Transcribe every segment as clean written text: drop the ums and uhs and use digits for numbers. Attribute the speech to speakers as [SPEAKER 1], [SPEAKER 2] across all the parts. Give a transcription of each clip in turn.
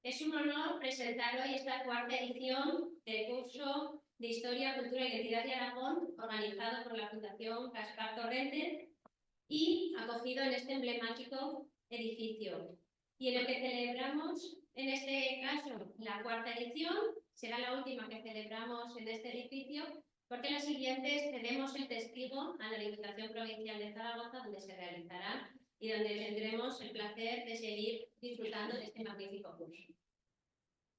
[SPEAKER 1] Es un honor presentar hoy esta cuarta edición del curso de Historia, Cultura y Identidad de Aragón, organizado por la Fundación Gaspar Torrente y acogido en este emblemático edificio. Y en el que celebramos, en este caso, la cuarta edición, será la última que celebramos en este edificio, porque en las siguientes cedemos el testigo a la Diputación Provincial de Zaragoza, donde se realizará y donde tendremos el placer de seguir disfrutando de este magnífico curso.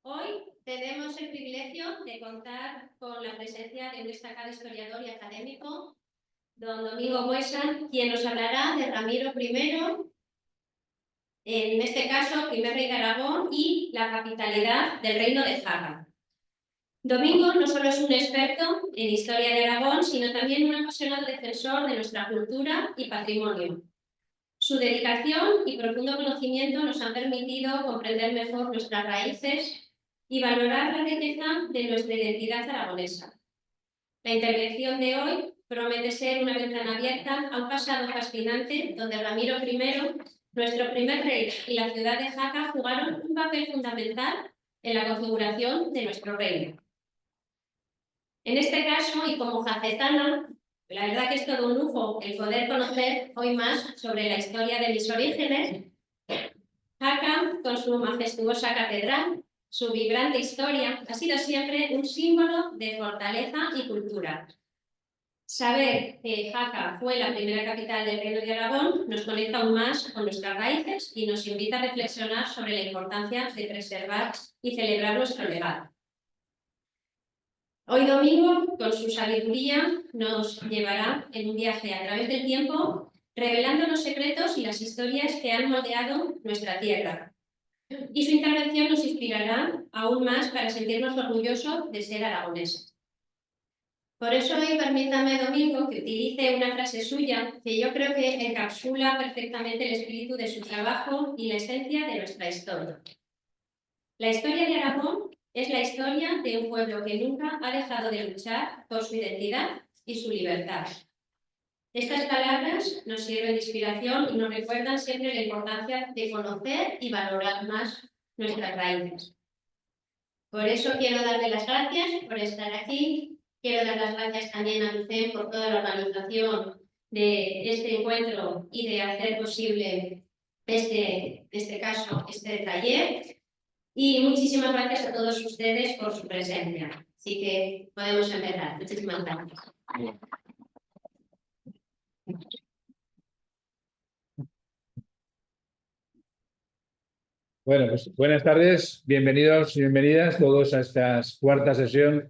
[SPEAKER 1] Hoy tenemos el privilegio de contar con la presencia de un destacado historiador y académico, don Domingo Buesa, quien nos hablará de Ramiro I, en este caso, primer rey de Aragón y la capitalidad del reino de Jaca. Domingo no solo es un experto en historia de Aragón, sino también un apasionado defensor de nuestra cultura y patrimonio. Su dedicación y profundo conocimiento nos han permitido comprender mejor nuestras raíces y valorar la riqueza de nuestra identidad aragonesa. La intervención de hoy promete ser una ventana abierta a un pasado fascinante donde Ramiro I, nuestro primer rey, y la ciudad de Jaca jugaron un papel fundamental en la configuración de nuestro reino. En este caso, y como jacetana, la verdad que es todo un lujo el poder conocer hoy más sobre la historia de mis orígenes. Jaca, con su majestuosa catedral, su vibrante historia, ha sido siempre un símbolo de fortaleza y cultura. Saber que Jaca fue la primera capital del Reino de Aragón nos conecta aún más con nuestras raíces y nos invita a reflexionar sobre la importancia de preservar y celebrar nuestro legado. Hoy Domingo, con su sabiduría, nos llevará en un viaje a través del tiempo, revelando los secretos y las historias que han moldeado nuestra tierra. Y su intervención nos inspirará aún más para sentirnos orgullosos de ser aragoneses. Por eso hoy permítame, Domingo, que utilice una frase suya que yo creo que encapsula perfectamente el espíritu de su trabajo y la esencia de nuestra historia. La historia de Aragón es la historia de un pueblo que nunca ha dejado de luchar por su identidad y su libertad. Estas palabras nos sirven de inspiración y nos recuerdan siempre la importancia de conocer y valorar más nuestras raíces. Por eso quiero darle las gracias por estar aquí. Quiero dar las gracias también a Lucen por toda la organización de este encuentro y de hacer posible este taller. Y muchísimas gracias a todos ustedes por su presencia. Así que podemos empezar. Muchísimas gracias.
[SPEAKER 2] Bueno, pues buenas tardes, bienvenidos y bienvenidas todos a esta cuarta sesión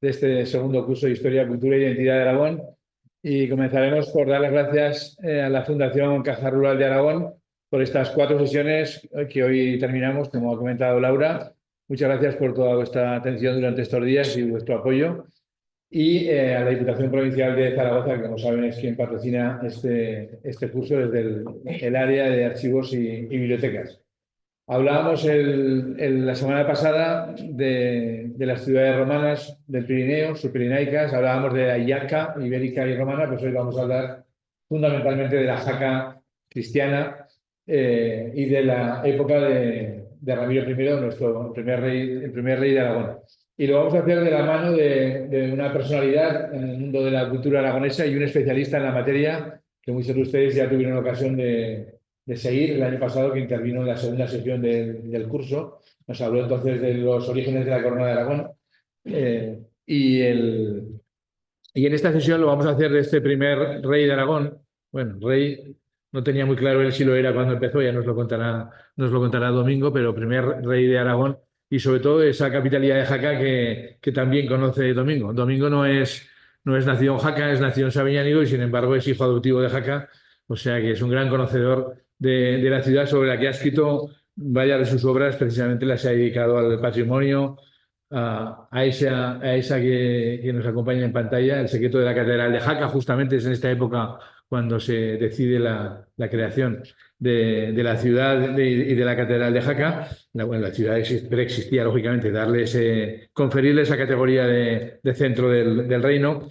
[SPEAKER 2] de este segundo curso de Historia, Cultura e Identidad de Aragón. Y comenzaremos por dar las gracias a la Fundación Caja Rural de Aragón por estas 4 sesiones que hoy terminamos, como ha comentado Laura. Muchas gracias por toda vuestra atención durante estos días y vuestro apoyo. Y a la Diputación Provincial de Zaragoza, que como saben es quien patrocina este curso desde el área de archivos y bibliotecas. Hablábamos la semana pasada de las ciudades romanas del Pirineo, subpirinaicas, hablábamos de la Jaca, ibérica y romana, pues hoy vamos a hablar fundamentalmente de la Jaca cristiana y de la época de Ramiro I, nuestro primer rey de Aragón. Y lo vamos a hacer de la mano de una personalidad en el mundo de la cultura aragonesa y un especialista en la materia, que muchos de ustedes ya tuvieron ocasión de seguir el año pasado, que intervino en la segunda sesión del curso. Nos habló entonces de los orígenes de la corona de Aragón. Y en esta sesión lo vamos a hacer de este primer rey de Aragón. Bueno, rey no tenía muy claro él si lo era cuando empezó, ya nos lo contará Domingo, pero primer rey de Aragón y sobre todo esa capitalidad de Jaca que también conoce Domingo. Domingo no es nacido en Jaca, es nacido en Sabiñánigo y sin embargo es hijo adoptivo de Jaca, o sea que es un gran conocedor de la ciudad, sobre la que ha escrito varias de sus obras. Precisamente las ha dedicado al patrimonio, a esa que nos acompaña en pantalla, El secreto de la catedral de Jaca. Justamente es en esta época cuando se decide la creación de la ciudad y de la catedral de Jaca. La ciudad preexistía, lógicamente, conferirle esa categoría de centro del reino.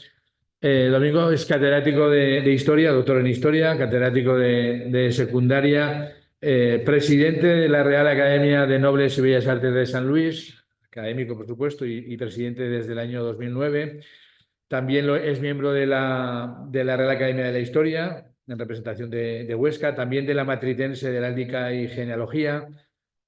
[SPEAKER 2] Domingo es catedrático de Historia, doctor en Historia, catedrático de secundaria presidente de la Real Academia de Nobles y Bellas Artes de San Luis, académico, por supuesto, y presidente desde el año 2009. También es miembro de la Real Academia de la Historia, en representación de Huesca, también de la Matritense de Heráldica y Genealogía,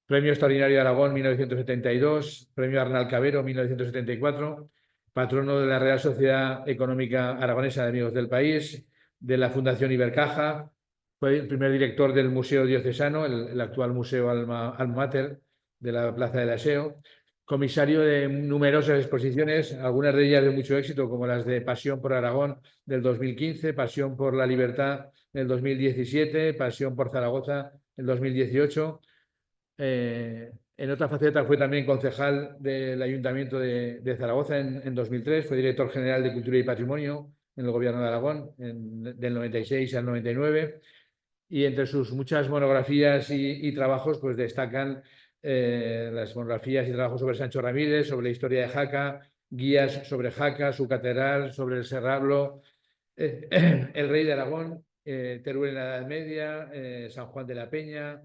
[SPEAKER 2] Premio Extraordinario de Aragón 1972, Premio Arnal Cabero 1974, patrono de la Real Sociedad Económica Aragonesa de Amigos del País, de la Fundación Ibercaja, fue el primer director del Museo Diocesano, el actual Museo Alma Mater de la Plaza del Aseo, comisario de numerosas exposiciones, algunas de ellas de mucho éxito, como las de Pasión por Aragón del 2015, Pasión por la Libertad del 2017, Pasión por Zaragoza del 2018. En otra faceta fue también concejal del Ayuntamiento de Zaragoza en 2003, fue director general de Cultura y Patrimonio en el Gobierno de Aragón del 96 al 99, y entre sus muchas monografías y trabajos pues destacan las monografías y trabajos sobre Sancho Ramírez, sobre la historia de Jaca, guías sobre Jaca, su catedral, sobre el Serrablo, el Rey de Aragón, Teruel en la Edad Media, San Juan de la Peña,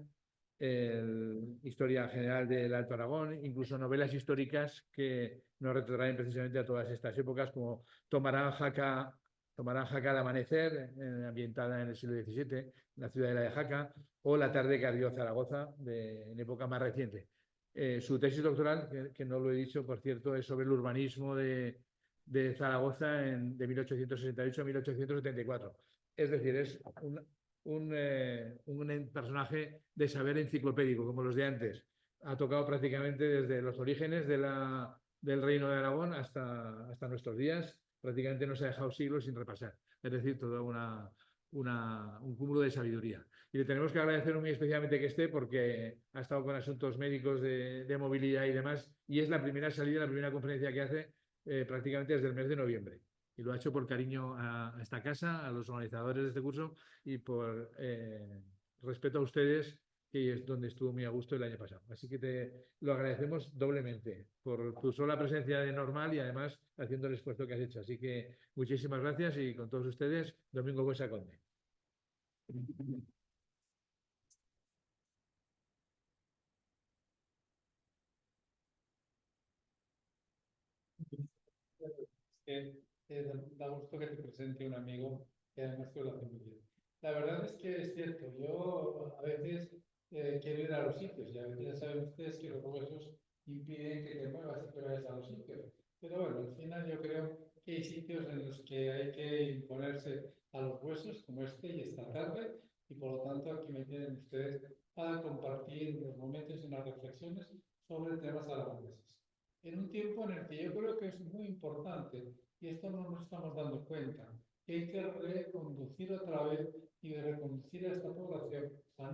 [SPEAKER 2] historia general del Alto Aragón, incluso novelas históricas que nos retrotraen precisamente a todas estas épocas, como Tomarán Jaca al amanecer, ambientada en el siglo XVII, la ciudadela de Jaca, o La tarde que ardió Zaragoza, en época más reciente. Su tesis doctoral, que no lo he dicho, por cierto, es sobre el urbanismo de Zaragoza de 1868 a 1874. Es decir, es un personaje de saber enciclopédico, como los de antes. Ha tocado prácticamente desde los orígenes del Reino de Aragón hasta nuestros días. Prácticamente no se ha dejado siglos sin repasar. Es decir, todo un cúmulo de sabiduría. Y le tenemos que agradecer muy especialmente que esté, porque ha estado con asuntos médicos de movilidad y demás, y es la primera salida, la primera conferencia que hace prácticamente desde el mes de noviembre. Y lo ha hecho por cariño a esta casa, a los organizadores de este curso, y por respeto a ustedes, que es donde estuvo muy a gusto el año pasado. Así que te lo agradecemos doblemente por tu sola presencia de normal y además haciendo el esfuerzo que has hecho. Así que muchísimas gracias, y con todos ustedes, Domingo Buesa Conde.
[SPEAKER 3] Da gusto que te presente un amigo que además te lo hace muy bien. La verdad es que es cierto, yo a veces quiero ir a los sitios, y a veces ya saben ustedes que los huesos impiden que te muevas y que vayas a los sitios. Pero bueno, al final yo creo que hay sitios en los que hay que imponerse a los huesos, como este y esta tarde, y por lo tanto aquí me tienen ustedes para compartir los momentos y las reflexiones sobre temas aragoneses. En un tiempo en el que yo creo que es muy importante, y esto no nos estamos dando cuenta, que hay que reconducir otra vez y reconducir a esta población, a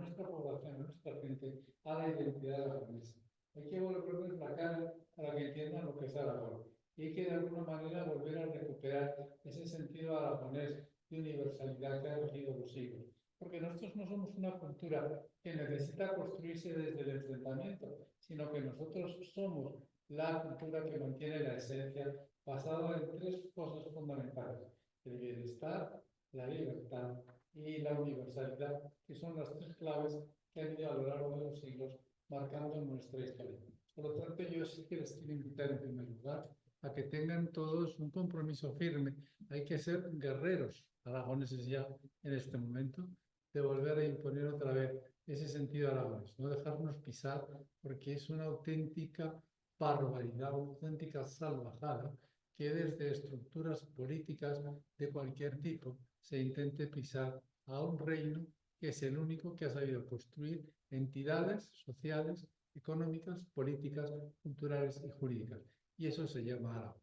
[SPEAKER 3] nuestra gente, a la identidad aragonesa. Hay que volverles la cara para que entiendan lo que es Aragón. Y hay que de alguna manera volver a recuperar ese sentido aragonés de universalidad que ha regido los siglos. Porque nosotros no somos una cultura que necesita construirse desde el enfrentamiento, sino que nosotros somos la cultura que mantiene la esencia basada en tres cosas fundamentales: el bienestar, la libertad y la universalidad, que son las tres claves que han ido a lo largo de los siglos marcando nuestra historia. Por lo tanto, yo sí que les quiero invitar en primer lugar a que tengan todos un compromiso firme. Hay que ser guerreros aragoneses ya en este momento, de volver a imponer otra vez ese sentido aragonés, no dejarnos pisar, porque es una auténtica barbaridad, una auténtica salvajada que desde estructuras políticas de cualquier tipo se intente pisar a un reino que es el único que ha sabido construir entidades sociales, económicas, políticas, culturales y jurídicas. Y eso se llama Aragón.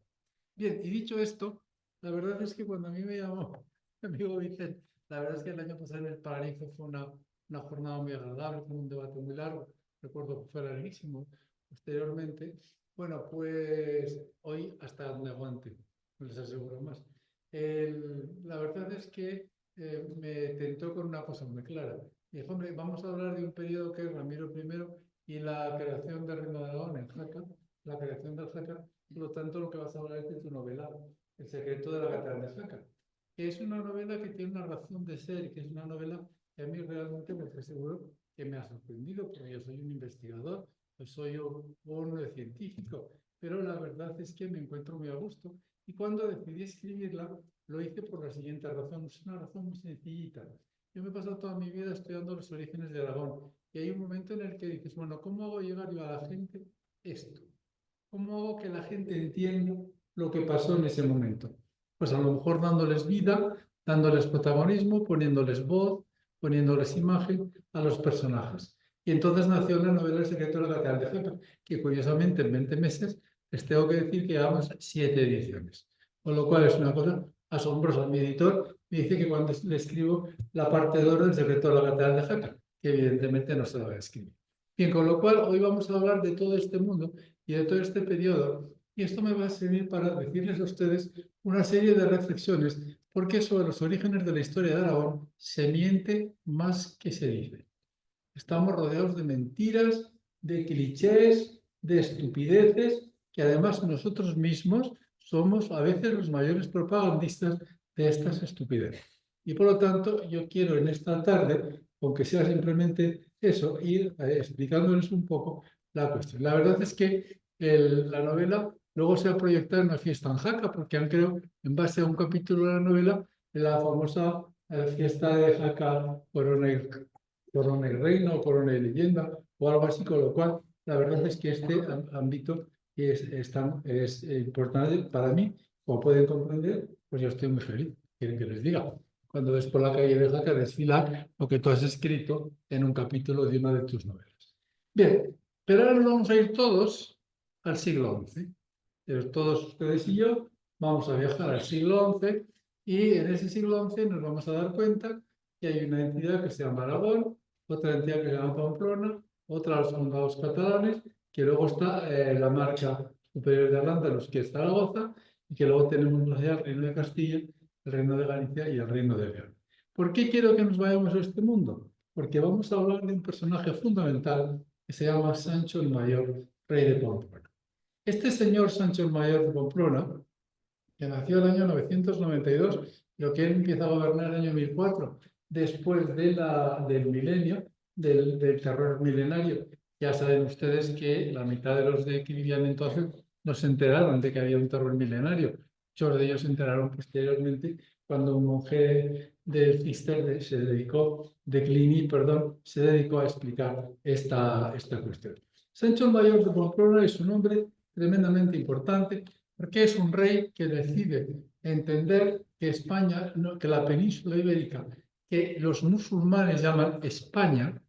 [SPEAKER 3] Bien, y dicho esto, la verdad es que cuando a mí me llamó mi amigo Vicente, la verdad es que el año pasado en el Paralizo fue una jornada muy agradable, fue un debate muy largo, recuerdo que fue larguísimo. Posteriormente, bueno, pues hoy hasta donde aguante, no les aseguro más. La verdad es que me tentó con una cosa muy clara. Dijo, hombre, vamos a hablar de un periodo que es Ramiro I y la creación del Reino de Aragón en Jaca, la creación del Jaca. Por lo tanto, lo que vas a hablar es de tu novela, El secreto de la catedral de Jaca, que es una novela que tiene una razón de ser, que es una novela y a mí realmente me estoy seguro que me ha sorprendido, porque yo soy un investigador, yo soy un científico, pero la verdad es que me encuentro muy a gusto. Y cuando decidí escribirla, lo hice por la siguiente razón, es una razón muy sencillita. Yo me he pasado toda mi vida estudiando los orígenes de Aragón, y hay un momento en el que dices, bueno, ¿cómo hago llegar yo a la gente esto? ¿Cómo hago que la gente entienda lo que pasó en ese momento? Pues a lo mejor dándoles vida, dándoles protagonismo, poniéndoles voz, poniéndoles imagen a los personajes. Y entonces nació la novela El secreto de la catedral de Jaca, que curiosamente en 20 meses les tengo que decir que llevamos 7 ediciones. Con lo cual es una cosa asombrosa. Mi editor me dice que cuando le escribo la parte de oro del secreto de la catedral de Jaca, que evidentemente no se la voy a escribir. Bien, con lo cual hoy vamos a hablar de todo este mundo y de todo este periodo. Y esto me va a servir para decirles a ustedes una serie de reflexiones, porque sobre los orígenes de la historia de Aragón se miente más que se dice. Estamos rodeados de mentiras, de clichés, de estupideces, que además nosotros mismos somos a veces los mayores propagandistas de estas estupideces. Y por lo tanto, yo quiero en esta tarde, aunque sea simplemente eso, ir explicándoles un poco la cuestión. La verdad es que la novela luego se ha proyectado en una fiesta en Jaca, porque han creado, en base a un capítulo de la novela, la famosa fiesta de Jaca Corona y Reino, Corona y Leyenda, o algo así, con lo cual la verdad es que este ámbito es importante para mí. Como pueden comprender, pues yo estoy muy feliz. Quieren que les diga. Cuando ves por la calle de Jaca desfilar lo que tú has escrito en un capítulo de una de tus novelas. Bien, pero ahora nos vamos a ir todos al siglo XI. Pero todos ustedes y yo vamos a viajar al siglo XI y en ese siglo XI nos vamos a dar cuenta que hay una entidad que se llama Aragón, otra entidad que se llama Pamplona, otra los condados catalanes, que luego está la marca superior de Al-Ándalus, que es Zaragoza, y que luego tenemos el Reino de Castilla, el Reino de Galicia y el Reino de León. ¿Por qué quiero que nos vayamos a este mundo? Porque vamos a hablar de un personaje fundamental que se llama Sancho el Mayor, rey de Pamplona. Este señor Sancho el Mayor de Pamplona, que nació en el año 992, lo que él empieza a gobernar en el año 1004, después del milenio, del terror milenario. Ya saben ustedes que la mitad de los que vivían entonces no se enteraron de que había un terror milenario. Muchos de ellos se enteraron posteriormente cuando un monje del Cister de Cluny, se dedicó a explicar esta cuestión. Sancho el Mayor de Pamplona es un hombre tremendamente importante, porque es un rey que decide entender que España, que la península ibérica, que los musulmanes llaman España,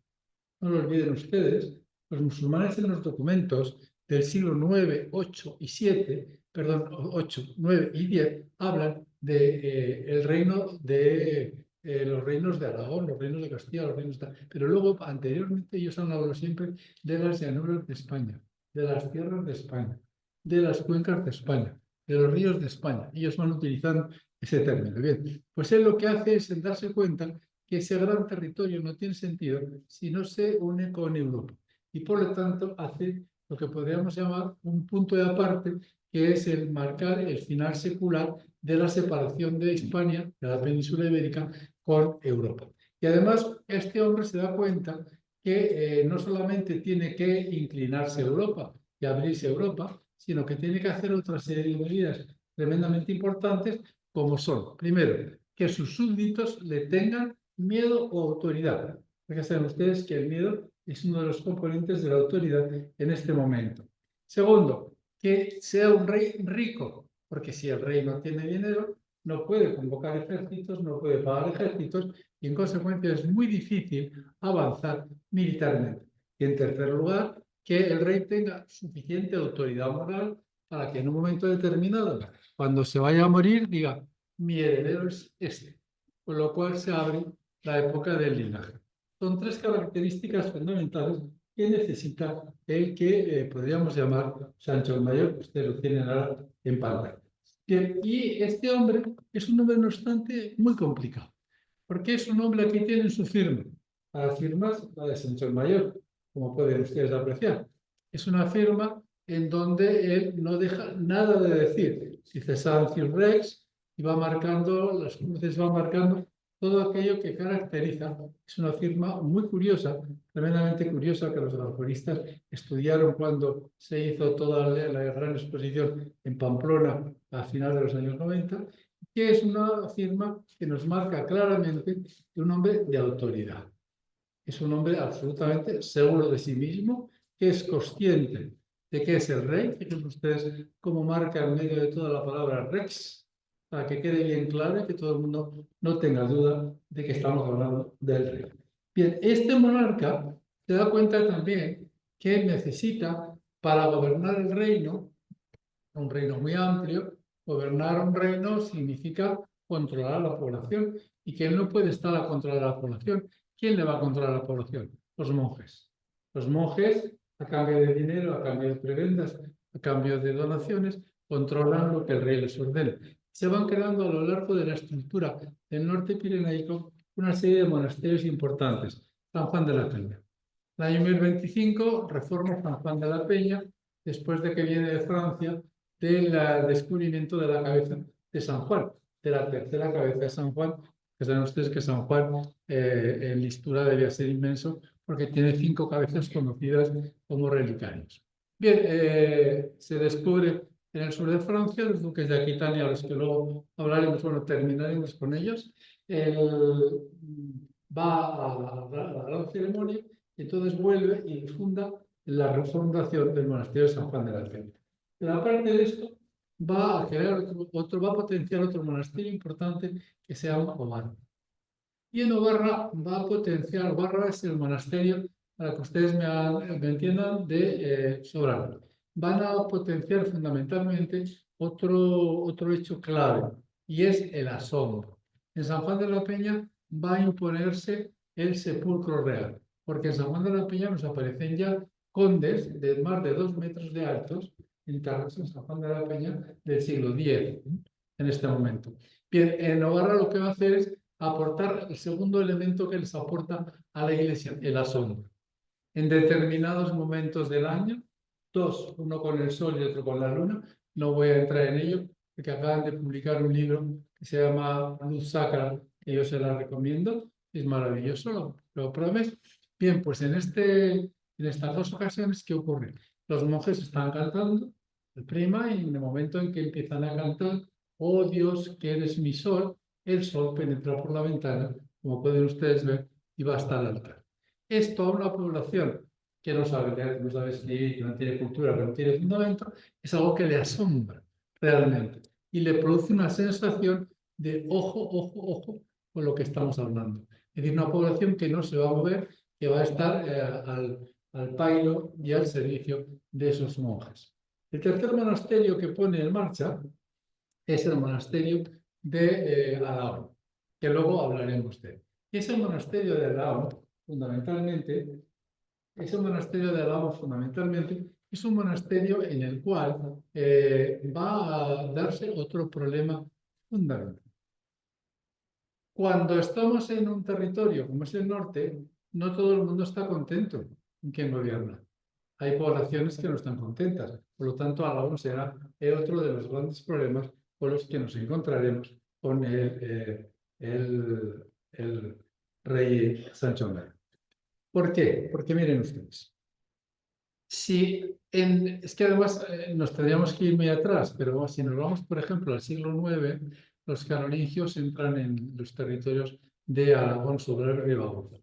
[SPEAKER 3] no lo olviden ustedes, los musulmanes en los documentos del siglo IX, 8 y 7, perdón, 8, 9 y 10, hablan de el reino de los reinos de Aragón, los reinos de Castilla, los reinos de... Pero luego, anteriormente, ellos han hablado siempre de las llanuras de España, de las tierras de España, de las cuencas de España, de los ríos de España. Ellos van utilizando ese término. Bien, pues él lo que hace es darse cuenta que ese gran territorio no tiene sentido si no se une con Europa. Y por lo tanto hace lo que podríamos llamar un punto de aparte, que es el marcar el final secular de la separación de España, de la península ibérica, con Europa. Y además este hombre se da cuenta que no solamente tiene que inclinarse a Europa y abrirse a Europa, sino que tiene que hacer otra serie de medidas tremendamente importantes, como son, primero, que sus súbditos le tengan miedo o autoridad. Porque saben ustedes que el miedo es uno de los componentes de la autoridad en este momento. Segundo, que sea un rey rico, porque si el rey no tiene dinero, no puede convocar ejércitos, no puede pagar ejércitos y en consecuencia es muy difícil avanzar militarmente. Y en tercer lugar, que el rey tenga suficiente autoridad moral para que en un momento determinado, cuando se vaya a morir, diga, mi heredero es este. Con lo cual se abre la época del linaje. Son tres características fundamentales que necesita el que podríamos llamar Sancho el Mayor, que ustedes lo tienen ahora en pantalla. Bien, y este hombre es un hombre, no obstante, muy complicado, porque es un hombre que tiene su firma. A las firmas, la de Sancho el Mayor, como pueden ustedes apreciar. Es una firma en donde él no deja nada de decir. Dice Sanctus Rex y va marcando, las cruces van marcando todo aquello que caracteriza. Es una firma muy curiosa, tremendamente curiosa, que los alforistas estudiaron cuando se hizo toda la gran exposición en Pamplona a finales de los años 90, que es una firma que nos marca claramente un hombre de autoridad. Es un hombre absolutamente seguro de sí mismo, que es consciente de que es el rey. Fíjense ustedes cómo marca en medio de toda la palabra rex, para que quede bien claro y que todo el mundo no tenga duda de que estamos hablando del rey. Bien, este monarca se da cuenta también que necesita, para gobernar el reino, un reino muy amplio, gobernar un reino significa controlar a la población, y que él no puede estar a controlar a la población. ¿Quién le va a controlar a la población? Los monjes. Los monjes, a cambio de dinero, a cambio de prebendas, a cambio de donaciones, controlan lo que el rey les ordena. Se van creando a lo largo de la estructura del norte pirenaico una serie de monasterios importantes. San Juan de la Peña. En el año 1025 reforma San Juan de la Peña, después de que viene de Francia, del descubrimiento de la cabeza de San Juan, de la tercera cabeza de San Juan, que saben ustedes que San Juan en listura debía ser inmenso, porque tiene 5 cabezas conocidas como relicarios. Bien, se descubre en el sur de Francia, los duques de Aquitania, a los que luego hablaremos, bueno, terminaremos con ellos. Va a la gran ceremonia y entonces vuelve y funda la refundación del monasterio de San Juan de la Peña. Pero aparte de esto, va a crear va a potenciar otro monasterio importante que se llama Obarra. Y en Obarra va a potenciar, Obarra es el monasterio, para que ustedes me entiendan, de Sobrano. Van a potenciar fundamentalmente otro hecho clave, y es el asombro. En San Juan de la Peña va a imponerse el sepulcro real, porque en San Juan de la Peña nos aparecen ya condes de más de 2 metros de altos, enterrados en San Juan de la Peña del siglo X, en este momento. Bien, en Obarra lo que va a hacer es aportar el segundo elemento que les aporta a la Iglesia, el asombro. En determinados momentos del año, 2, uno con el sol y otro con la luna, no voy a entrar en ello, porque acaban de publicar un libro que se llama Luz Sacra, que yo se la recomiendo, es maravilloso, lo pruebes. Bien, pues en estas 2 ocasiones, ¿qué ocurre? Los monjes están cantando el prima, y en el momento en que empiezan a cantar, oh Dios, que eres mi sol, el sol penetra por la ventana, como pueden ustedes ver, y va hasta el altar. Esto a una población que no sabe leer, no sabe escribir, que no tiene cultura, que no tiene fundamento, es algo que le asombra realmente y le produce una sensación de ojo, ojo, ojo con lo que estamos hablando. Es decir, una población que no se va a mover, que va a estar al pairo y al servicio de esos monjes. El tercer monasterio que pone en marcha es el monasterio de Alhama, que luego hablaremos de él. Y ese monasterio de Alhama, fundamentalmente, es un monasterio en el cual va a darse otro problema fundamental. Cuando estamos en un territorio como es el norte, no todo el mundo está contento en quien gobierna. Hay poblaciones que no están contentas. Por lo tanto, Alhama será otro de los grandes problemas con los que nos encontraremos con el rey Sancho IX. ¿Por qué? Porque miren ustedes. Es que además nos tendríamos que ir muy atrás, pero si nos vamos, por ejemplo, al siglo IX, los carolingios entran en los territorios de Aragón sobre el Ribagorza.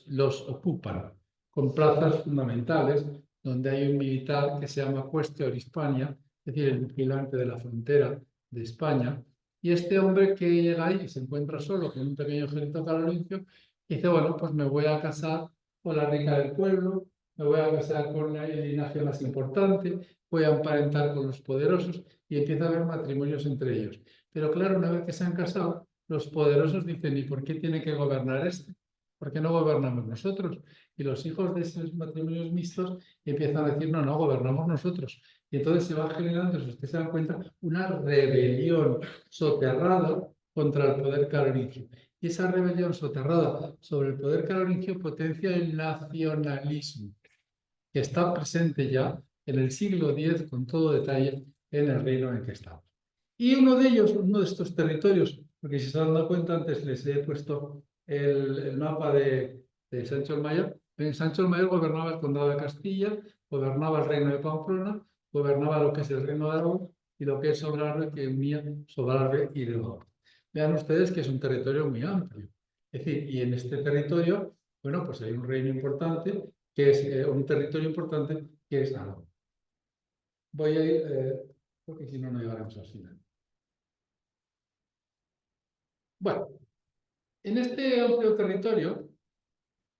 [SPEAKER 3] Los ocupan con plazas fundamentales, donde hay un militar que se llama Quaestor Hispania, es decir, el vigilante de la frontera de España. Y este hombre que llega ahí y se encuentra solo con un pequeño ejército carolingio, dice, bueno, pues me voy a casar con la rica del pueblo, me voy a casar con el linaje más importante, voy a emparentar con los poderosos, y empieza a haber matrimonios entre ellos. Pero claro, una vez que se han casado, los poderosos dicen, ¿y por qué tiene que gobernar este? ¿Por qué no gobernamos nosotros? Y los hijos de esos matrimonios mixtos empiezan a decir, no, no, gobernamos nosotros. Y entonces se va generando, si ustedes se dan cuenta, una rebelión soterrada contra el poder carolingio. Y esa rebelión soterrada sobre el poder carolingio potencia el nacionalismo, que está presente ya en el siglo X con todo detalle en el reino en que estamos. Y uno de ellos, uno de estos territorios porque si se han dado cuenta, antes les he puesto el mapa de Sancho el Mayor. Sancho el Mayor gobernaba el condado de Castilla, gobernaba el reino de Pamplona, gobernaba lo que es el reino de Aragón y lo que es Sobrarbe, que unía Sobrarbe y Bilbao. Vean ustedes que es un territorio muy amplio. Es decir, y en este territorio, bueno, pues hay un reino importante, que es un territorio importante, que es Aragón. Voy a ir, porque si no, no llegaremos al final. Bueno, en este amplio territorio,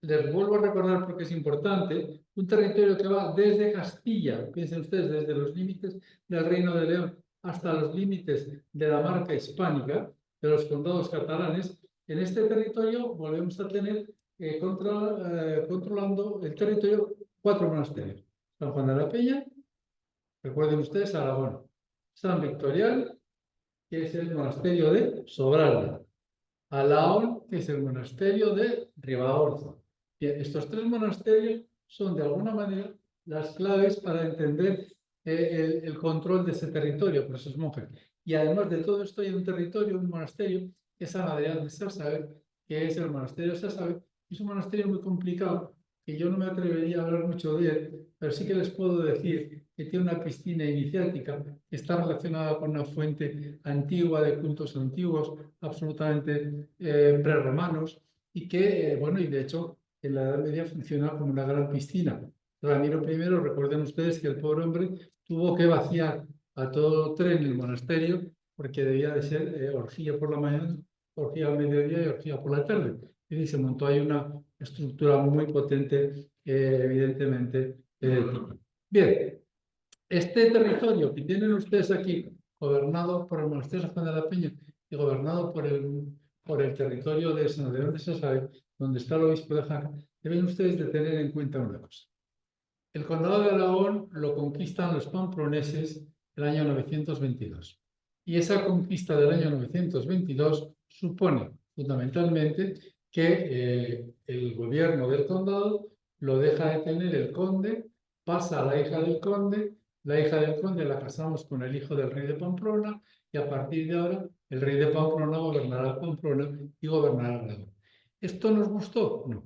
[SPEAKER 3] les vuelvo a recordar porque es importante, un territorio que va desde Castilla, piensen ustedes, desde los límites del Reino de León hasta los límites de la marca hispánica, de los condados catalanes. En este territorio volvemos a tener controlando el territorio 4 monasterios. San Juan de la Peña, recuerden ustedes, Aragón. San Victorial, que es el monasterio de Sobrarbe. Alaón, que es el monasterio de Ribagorza. Bien, estos 3 monasterios son de alguna manera las claves para entender el control de ese territorio por esos monjes. Y además de todo esto hay un territorio, un monasterio, que es San Adrián de Sársabe, que es el monasterio de Sársabe. Es un monasterio muy complicado, que yo no me atrevería a hablar mucho de él, pero sí que les puedo decir que tiene una piscina iniciática que está relacionada con una fuente antigua de cultos antiguos, absolutamente prerromanos, y que, bueno, y de hecho en la Edad Media funciona como una gran piscina. Ramiro I, recuerden ustedes que el pobre hombre tuvo que vaciar a todo tren el monasterio porque debía de ser orgía por la mañana, orgía al mediodía y orgía por la tarde. Y se montó ahí una estructura muy potente, evidentemente. Bien, este territorio que tienen ustedes aquí, gobernado por el monasterio de San Juan de la Peña y gobernado por el territorio de San Adrián de Sársabe, donde está el obispo de Jaca, deben ustedes de tener en cuenta una cosa. El condado de Aragón lo conquistan los pamploneses el año 922. Y esa conquista del año 922 supone fundamentalmente que el gobierno del condado lo deja de tener el conde, pasa a la hija del conde la casamos con el hijo del rey de Pamplona y a partir de ahora el rey de Pamplona gobernará Pamplona y gobernará Aragón. ¿Esto nos gustó? No,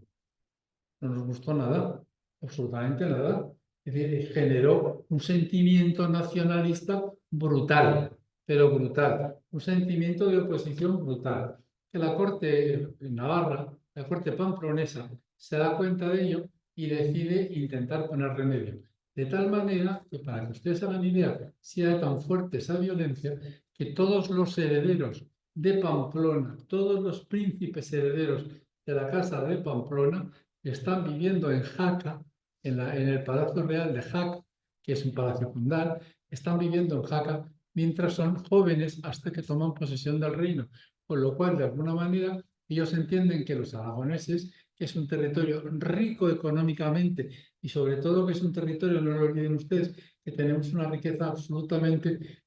[SPEAKER 3] no nos gustó nada, absolutamente nada. Es decir, generó un sentimiento nacionalista brutal, pero brutal, un sentimiento de oposición brutal. Que la corte navarra, la corte pamplonesa, se da cuenta de ello y decide intentar poner remedio. De tal manera que, para que ustedes hagan idea, sea tan fuerte esa violencia que todos los herederos de Pamplona, todos los príncipes herederos de la casa de Pamplona, están viviendo en Jaca, en el Palacio Real de Jaca, que es un palacio condal, están viviendo en Jaca mientras son jóvenes hasta que toman posesión del reino. Con lo cual, de alguna manera, ellos entienden que los aragoneses, que es un territorio rico económicamente y sobre todo que es un territorio, no lo olviden ustedes, que tenemos una riqueza absolutamente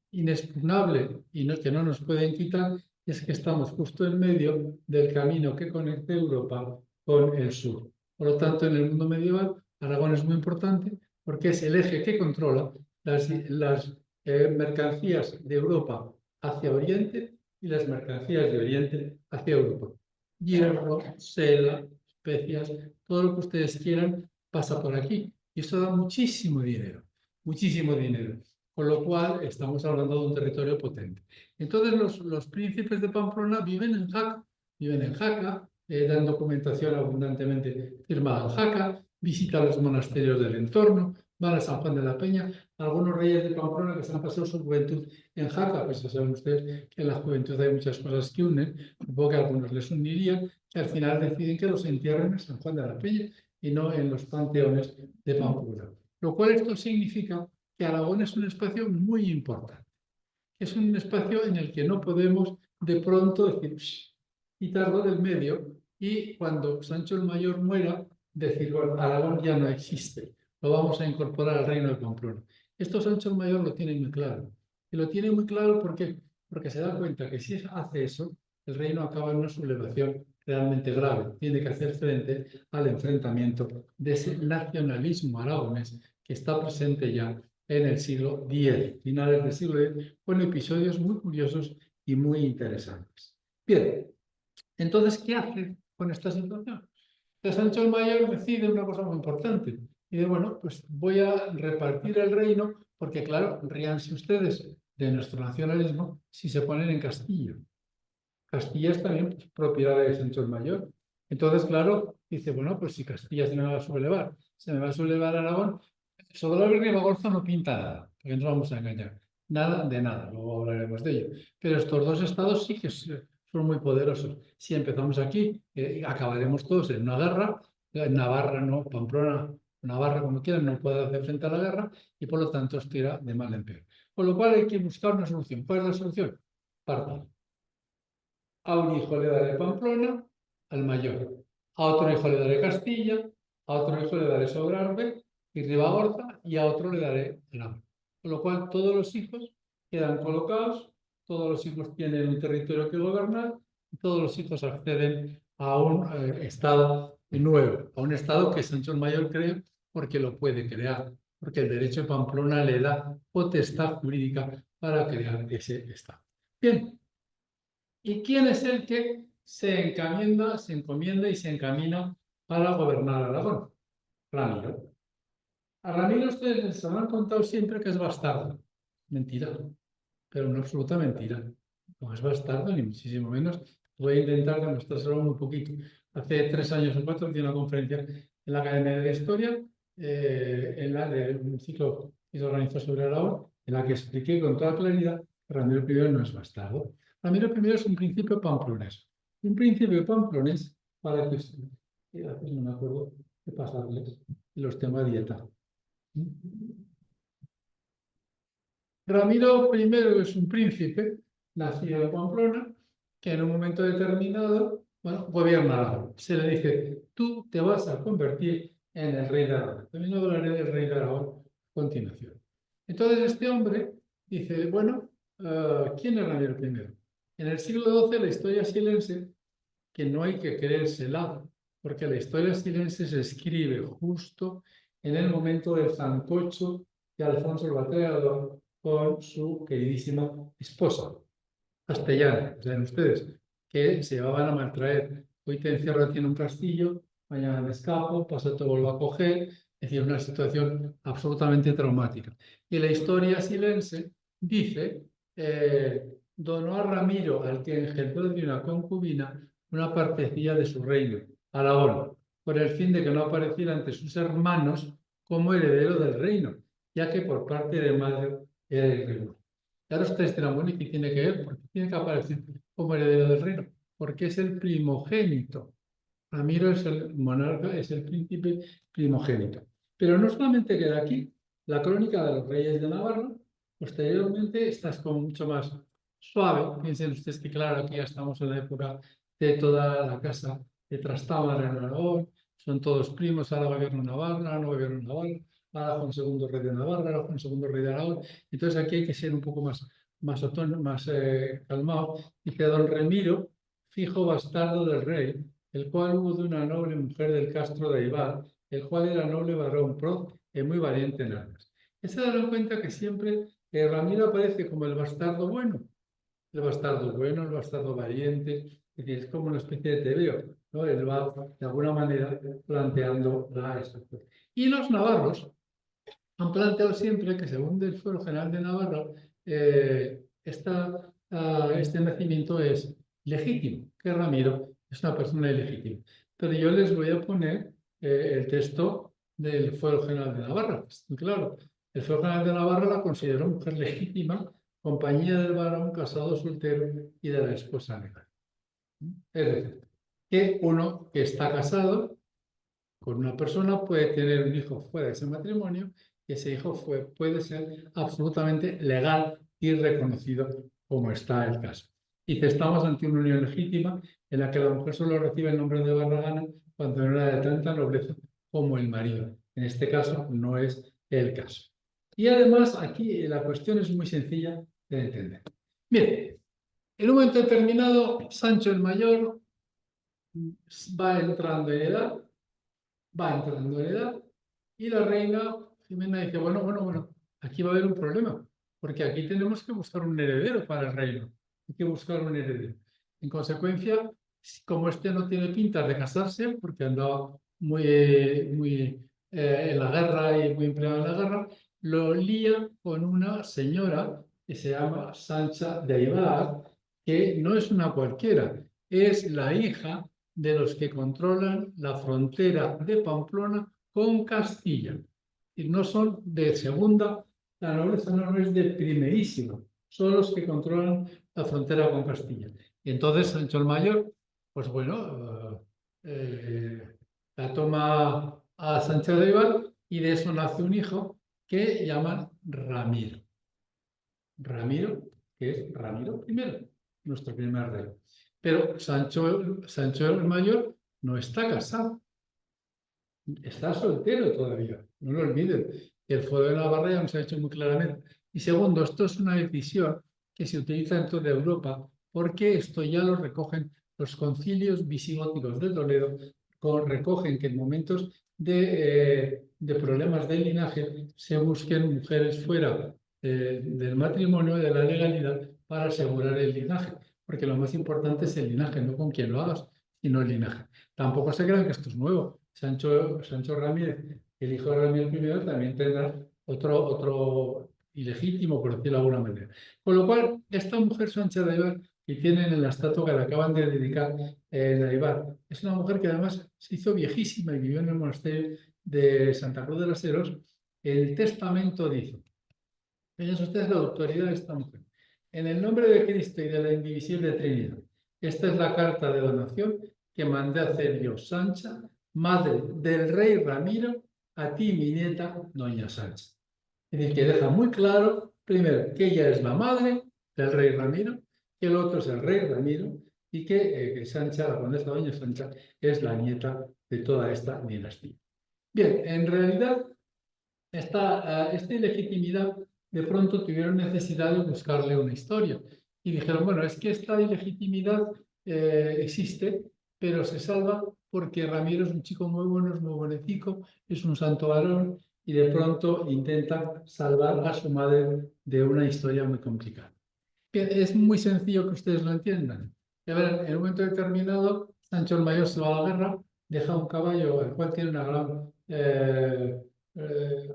[SPEAKER 3] inexpugnable y que no nos pueden quitar, es que estamos justo en medio del camino que conecta Europa con el sur. Por lo tanto, en el mundo medieval, Aragón es muy importante porque es el eje que controla las mercancías de Europa hacia Oriente y las mercancías de Oriente hacia Europa. Hierro, seda, especias, todo lo que ustedes quieran pasa por aquí. Y eso da muchísimo dinero, muchísimo dinero. Con lo cual, estamos hablando de un territorio potente. Entonces, los príncipes de Pamplona viven en Jaca, dan documentación abundantemente firmada en Jaca, visitan los monasterios del entorno, van a San Juan de la Peña. Algunos reyes de Pamplona que se han pasado su juventud en Jaca, pues ya saben ustedes que en la juventud hay muchas cosas que unen, supongo que a algunos les unirían, que al final deciden que los entierren en San Juan de la Peña y no en los panteones de Pamplona. Lo cual esto significa que Aragón es un espacio muy importante. Es un espacio en el que no podemos de pronto decir, quitarlo del medio y cuando Sancho el Mayor muera, decir, bueno, Aragón ya no existe, lo vamos a incorporar al reino de Pamplona. Esto Sancho el Mayor lo tiene muy claro. Y lo tiene muy claro porque se da cuenta que si hace eso, el reino acaba en una sublevación realmente grave. Tiene que hacer frente al enfrentamiento de ese nacionalismo aragonés que está presente ya en el siglo X, finales del siglo X, con episodios muy curiosos y muy interesantes. Bien, entonces, ¿qué hace con esta situación? Entonces Sancho el Mayor decide una cosa muy importante. Y dice, bueno, pues voy a repartir el reino, porque claro, ríanse ustedes de nuestro nacionalismo si se ponen en Castilla. Castilla es también pues, propiedad de Sancho el Mayor. Entonces, claro, dice, bueno, pues si Castilla se me va a sublevar, se me va a sublevar Aragón, Sobrado y Ribagorza no pinta nada, porque no nos vamos a engañar. Nada de nada, luego hablaremos de ello. Pero estos dos estados sí que son muy poderosos. Si empezamos aquí, acabaremos todos en una guerra. Navarra, no, Pamplona, Navarra, como quieran, no puede hacer frente a la guerra y por lo tanto esto irá de mal en peor. Con lo cual hay que buscar una solución. ¿Cuál es la solución? Partir. A un hijo le daré Pamplona, al mayor. A otro hijo le daré Castilla, a otro hijo le daré Sobrarbe y Ribagorza, y a otro le daré Navarra. Con lo cual, todos los hijos quedan colocados, todos los hijos tienen un territorio que gobernar, y todos los hijos acceden a un estado nuevo, a un estado que Sancho el Mayor crea porque lo puede crear, porque el derecho de Pamplona le da potestad jurídica para crear ese estado. Bien. ¿Y quién es el que se encomienda y se encamina para gobernar Aragón? Ramiro. A Ramiro ustedes les habrán contado siempre que es bastardo. Mentira, pero una absoluta mentira. No es bastardo, ni muchísimo menos. Voy a intentar demostrárselo un poquito. Hace 3 años o 4 di una conferencia en la Academia de la Historia, en la de un ciclo que se organizó sobre Aragón, en la que expliqué con toda claridad que Ramiro I no es bastardo. Ramiro I es un príncipe pamplonés. Un príncipe pamplonés, para que no me acuerdo de pasarles los temas de dieta. Ramiro I es un príncipe nacido en Pamplona que en un momento determinado, bueno, gobierna Aragón. Se le dice, tú te vas a convertir en el rey de Aragón. También hablaré del rey de Aragón a continuación. Entonces este hombre dice, bueno, ¿quién es Ramiro I? En el siglo XII la historia silense, que no hay que creérsela, porque la historia silense se escribe justo en el momento del sancocho de Alfonso el Batallador con su queridísima esposa castellana, saben ustedes, que se llevaban a maltraer. Hoy te encierro aquí en un castillo, mañana me escapo, pasado te vuelvo a coger, es decir, una situación absolutamente traumática. Y la historia silense dice, donó a Ramiro, al que engendró de una concubina, una partecilla de su reino, Aragón, por el fin de que no apareciera ante sus hermanos como heredero del reino, ya que por parte de madre era irregular. Claro, ustedes dirán, bueno, ¿y qué tiene que ver? ¿Por qué tiene que aparecer como heredero del reino? Porque es el primogénito. Ramiro es el monarca, es el príncipe primogénito. Pero no solamente queda aquí, la crónica de los reyes de Navarra, posteriormente, esta es como mucho más suave. Piensen ustedes que, claro, aquí ya estamos en la época de toda la casa de Trastámara en Aragón, son todos primos, ahora gobierno Navarra, ahora gobierno Navarra, ahora Juan II rey de Navarra, ahora Juan II rey de Aragón. Entonces aquí hay que ser un poco más calmado. Dice don Remiro, fijo bastardo del rey, el cual hubo de una noble mujer del castro de Ibar, el cual era noble varón pro y muy valiente en armas. Se darán cuenta que siempre Ramiro aparece como el bastardo bueno, el bastardo valiente, es decir, es como una especie de tebeo, ¿no? Él va de alguna manera planteando la estructura. Y los navarros han planteado siempre que según el fuero general de Navarra, este nacimiento es legítimo, que Ramiro es una persona ilegítima. Pero yo les voy a poner el texto del fuero general de Navarra. Claro, el fuero general de Navarra la consideró mujer legítima, compañía del varón casado soltero y de la esposa legal. Es decir, que uno que está casado con una persona puede tener un hijo fuera de ese matrimonio y ese hijo puede ser absolutamente legal y reconocido como está el caso. Y que estamos ante una unión legítima en la que la mujer solo recibe el nombre de Barragana cuando no era de tanta nobleza como el marido. En este caso no es el caso. Y además aquí la cuestión es muy sencilla de entender. Bien, en un momento determinado Sancho el Mayor va entrando en edad y la reina Jimena dice, bueno, aquí va a haber un problema, porque aquí tenemos que buscar un heredero para el reino. hay que buscar un heredero. En consecuencia, como este no tiene pinta de casarse, porque andaba muy en la guerra y muy empleado en la guerra, lo lía con una señora que se llama Sancha de Aybar, que no es una cualquiera, es la hija de los que controlan la frontera de Pamplona con Castilla. Y no son de segunda, la nobleza no es de primerísima, son los que controlan la frontera con Castilla. Y entonces Sancho el Mayor, pues bueno, la toma a Sancho de Aybar y de eso nace un hijo que llaman Ramiro. Ramiro, que es Ramiro I, nuestro primer rey. Pero Sancho el Mayor no está casado, está soltero todavía, no lo olviden. El fuero de Navarra ya nos ha hecho muy claramente. Y segundo, esto es una decisión que se utiliza en toda Europa porque esto ya lo recogen los concilios visigóticos de Toledo, recogen que en momentos de problemas de linaje se busquen mujeres fuera del matrimonio, de la legalidad, para asegurar el linaje. Porque lo más importante es el linaje, no con quién lo hagas, sino el linaje. Tampoco se crean que esto es nuevo. Sancho Ramírez, el hijo de Ramiro I, también tendrá otro ilegítimo, por decirlo de alguna manera. Con lo cual, esta mujer Sancha de Aybar, que tienen en la estatua que le acaban de dedicar en Aybar, es una mujer que además se hizo viejísima y vivió en el monasterio de Santa Cruz de las Heros. El testamento dice, fíjense ustedes la autoridad de esta mujer. En el nombre de Cristo y de la indivisible Trinidad, esta es la carta de donación que mandé a hacer yo, Sancha, madre del rey Ramiro, a ti, mi nieta, doña Sancha. Es decir, que deja muy claro, primero, que ella es la madre del rey Ramiro, que el otro es el rey Ramiro y que Sancha, la condesa doña Sancha, es la nieta de toda esta dinastía. Bien, en realidad, esta ilegitimidad de pronto tuvieron necesidad de buscarle una historia y dijeron, bueno, es que esta ilegitimidad existe, pero se salva porque Ramiro es un chico muy bueno, es muy bonecico, es un santo varón y de pronto intenta salvar a su madre de una historia muy complicada. Es muy sencillo que ustedes lo entiendan. A ver, en un momento determinado, Sancho el Mayor se va a la guerra, deja un caballo al cual tiene una gran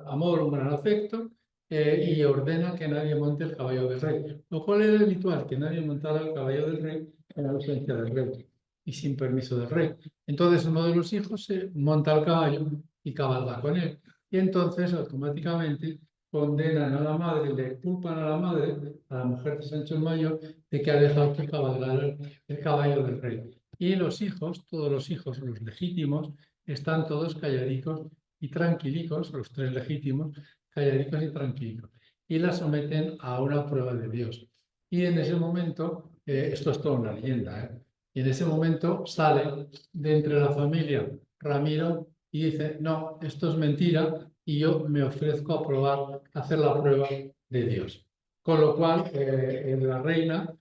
[SPEAKER 3] amor, un gran afecto, y ordena que nadie monte el caballo del rey. Lo cual era habitual, que nadie montara el caballo del rey en ausencia del rey y sin permiso del rey. Entonces uno de los hijos se monta al caballo y cabalga con él. Y entonces automáticamente condenan a la madre, le culpan a la madre, a la mujer de Sancho el Mayor, de que ha dejado que cabalgar el caballo del rey. Y los hijos, todos los hijos, los legítimos, están todos calladicos y tranquilicos, los tres legítimos, calladicos y tranquilicos. Y la someten a una prueba de Dios. Y en ese momento, esto es toda una leyenda, y en ese momento sale de entre la familia Ramiro y dice, no, esto es mentira y yo me ofrezco a probar, a hacer la prueba de Dios. Con lo cual, en la reina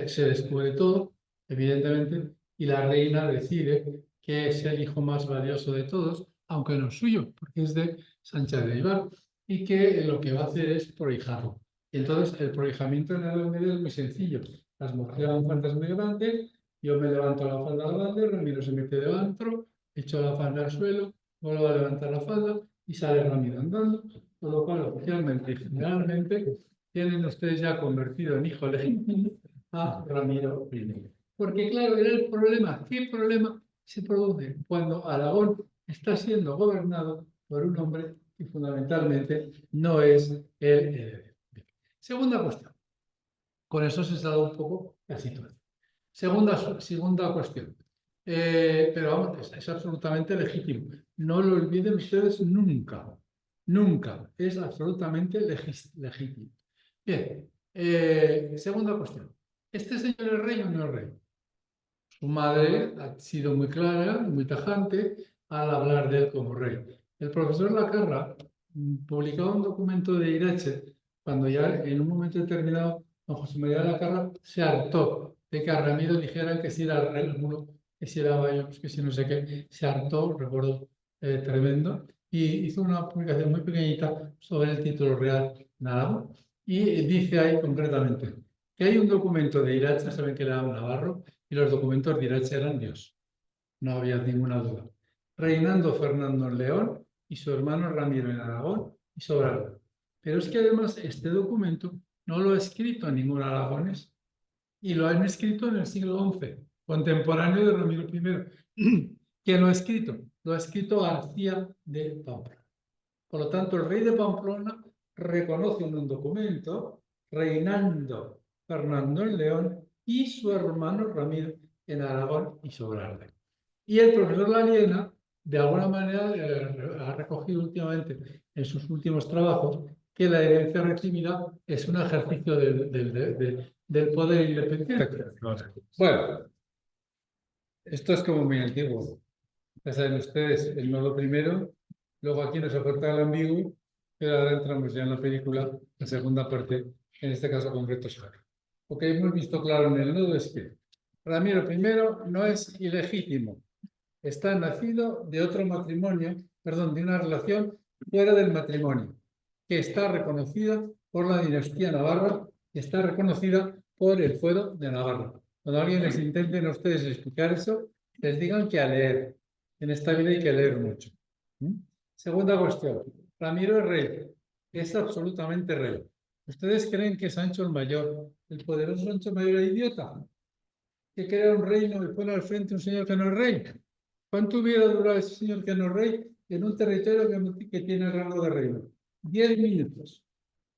[SPEAKER 3] se descubre todo, evidentemente, y la reina decide que es el hijo más valioso de todos, aunque no es suyo, porque es de Sancha de Aybar, y que lo que va a hacer es prohijarlo. Y entonces, el prohijamiento en la Edad Media es muy sencillo. Las mujeres dan faldas muy grandes, yo me levanto la falda grande, Ramiro se mete dentro, echo la falda al suelo, vuelvo a levantar la falda y sale Ramiro andando, con lo cual oficialmente y generalmente tienen ustedes ya convertido en hijo legítimo a Ramiro I. Porque claro, era el problema. ¿Qué problema se produce cuando Aragón está siendo gobernado por un hombre que fundamentalmente no es el heredero? Segunda cuestión. Con eso se salva un poco la situación. Segunda cuestión. Pero vamos, es absolutamente legítimo. No lo olviden ustedes nunca. Nunca. Es absolutamente legítimo. Bien. Segunda cuestión. ¿Este señor es rey o no es rey? Su madre ha sido muy clara, muy tajante al hablar de él como rey. El profesor Lacarra publicaba un documento de Irache cuando ya en un momento determinado don José María Lacarra se hartó de que a Ramiro dijeran que si era el rey, que si era Bayos, que si no sé qué. Se hartó, recuerdo, tremendo, y hizo una publicación muy pequeñita sobre el título real de Aragón. Y dice ahí concretamente, que hay un documento de Irache, saben que era un navarro, y los documentos de Irache eran Dios. No había ninguna duda. Reinando Fernando en León y su hermano Ramiro en Aragón y Sobrarbe. Pero es que además este documento no lo ha escrito ningún aragonés y lo han escrito en el siglo XI, contemporáneo de Ramiro I. ¿Quién lo ha escrito? Lo ha escrito García de Pamplona. Por lo tanto, el rey de Pamplona reconoce en un documento reinando Fernando en León y su hermano Ramiro en Aragón y Sobrarbe. Y el profesor Laliena, de alguna manera, ha recogido últimamente en sus últimos trabajos que la herencia recibida es un ejercicio del poder independiente. Bueno, esto es como muy antiguo. Ya saben ustedes, el nodo primero, luego aquí nos aporta el ambiguo, pero ahora entramos ya en la película, la segunda parte, en este caso concreto Suárez. Lo que hemos visto claro en el nodo es que Ramiro I no es ilegítimo, está nacido de otro matrimonio, perdón, de una relación fuera del matrimonio, que está reconocida por la dinastía navarra y está reconocida por el fuero de Navarra. Cuando alguien les intenten a ustedes explicar eso, les digan que a leer. En esta vida hay que leer mucho. Segunda cuestión. Ramiro es rey. Es absolutamente rey. ¿Ustedes creen que Sancho el Mayor, el poderoso Sancho el Mayor, es idiota? Que crea un reino y pone al frente un señor que no es rey. ¿Cuánto hubiera durado ese señor que no es rey en un territorio que tiene el rango de reino? 10 minutos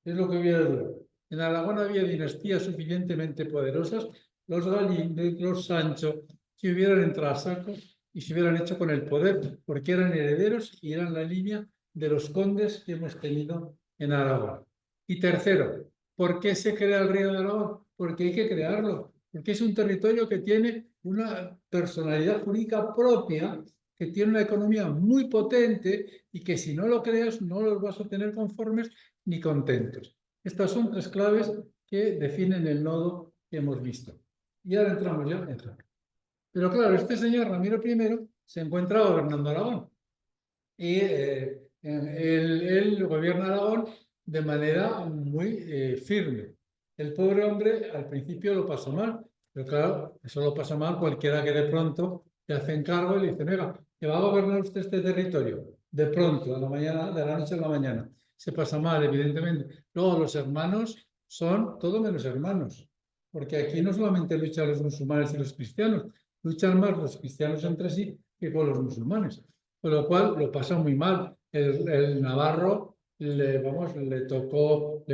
[SPEAKER 3] es lo que hubiera durado. En Aragón había dinastías suficientemente poderosas, los Galíndez, los Sancho, que hubieran entrado a saco y se hubieran hecho con el poder, porque eran herederos y eran la línea de los condes que hemos tenido en Aragón. Y tercero, ¿por qué se crea el Reino de Aragón? Porque hay que crearlo, porque es un territorio que tiene una personalidad jurídica propia, que tiene una economía muy potente y que si no lo creas no los vas a tener conformes ni contentos. Estas son tres claves que definen el nodo que hemos visto. Y ahora entramos ya en el. Pero claro, este señor Ramiro I se encuentra gobernando Aragón. Y él gobierna Aragón de manera muy firme. El pobre hombre al principio lo pasó mal, pero claro, eso lo pasa mal cualquiera que de pronto te hace encargo y le dice, venga, que va a gobernar usted este territorio. De pronto, a la mañana, de la noche a la mañana. Se pasa mal, evidentemente. Luego, los hermanos son todo menos hermanos, porque aquí no solamente luchan los musulmanes y los cristianos, luchan más los cristianos entre sí que con los musulmanes. Con lo cual lo pasa muy mal. El navarro le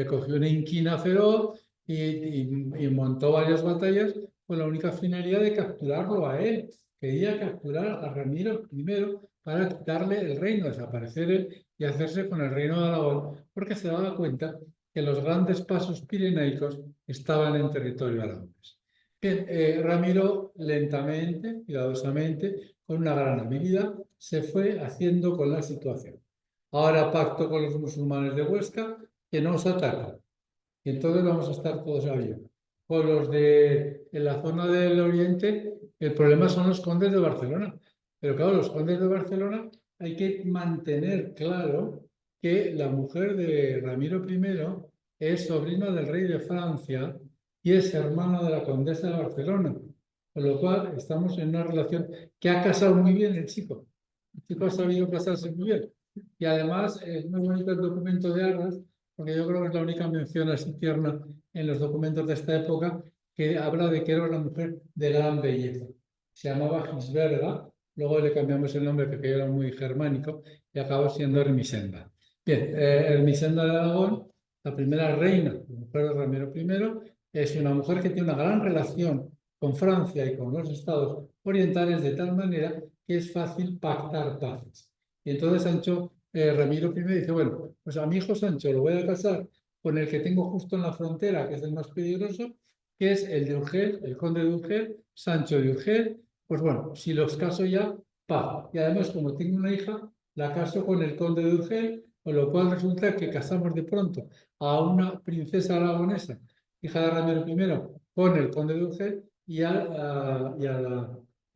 [SPEAKER 3] cogió una inquina feroz y montó varias batallas con la única finalidad de capturarlo a él. Quería capturar a Ramiro I para quitarle el reino, desaparecer él y hacerse con el reino de Aragón, porque se daba cuenta que los grandes pasos pirenaicos estaban en territorio aragonés. Ramiro lentamente, cuidadosamente, con una gran habilidad, se fue haciendo con la situación. Ahora pacto con los musulmanes de Huesca que no os atacan. Y entonces vamos a estar todos a bien. Con los en la zona del oriente, el problema son los condes de Barcelona. Pero claro, los condes de Barcelona hay que mantener claro que la mujer de Ramiro I es sobrina del rey de Francia y es hermana de la condesa de Barcelona. Con lo cual estamos en una relación que ha casado muy bien el chico. El chico ha sabido casarse muy bien. Y además es muy bonito el documento de Arras, porque yo creo que es la única mención así tierna en los documentos de esta época que habla de que era una mujer de gran belleza. Se llamaba Gisberga, luego le cambiamos el nombre porque era muy germánico y acabó siendo Ermesenda. Bien, Ermesenda de Aragón, la primera reina, la mujer de Ramiro I, es una mujer que tiene una gran relación con Francia y con los estados orientales de tal manera que es fácil pactar paces. Y entonces Ramiro I dice, bueno, pues a mi hijo Sancho lo voy a casar con el que tengo justo en la frontera, que es el más peligroso, que es el de Urgel, el conde de Urgel, Sancho de Urgel. Pues bueno, si los caso ya, pa. Y además, como tengo una hija, la caso con el conde de Urgel, con lo cual resulta que casamos de pronto a una princesa aragonesa, hija de Ramiro I, con el conde de Urgel y a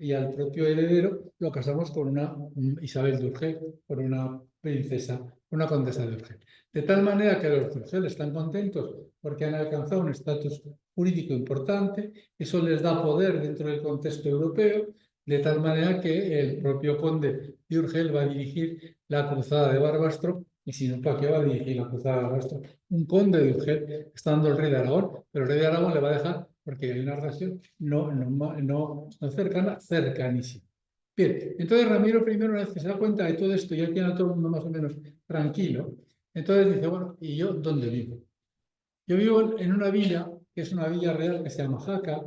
[SPEAKER 3] y al propio heredero lo casamos con una Isabel de Urgel, con una princesa, una condesa de Urgel. De tal manera que los de Urgel están contentos porque han alcanzado un estatus jurídico importante, eso les da poder dentro del contexto europeo, de tal manera que el propio conde de Urgel va a dirigir la cruzada de Barbastro, y si no, ¿para qué va a dirigir la cruzada de Barbastro? Un conde de Urgel, estando el rey de Aragón, pero el rey de Aragón le va a dejar porque hay una relación no cercana, cercanísima. Bien, entonces Ramiro I, una vez que se da cuenta de todo esto, ya tiene a todo el mundo más o menos tranquilo, entonces dice, bueno, ¿y yo dónde vivo? Yo vivo en una villa, que es una villa real que se llama Jaca,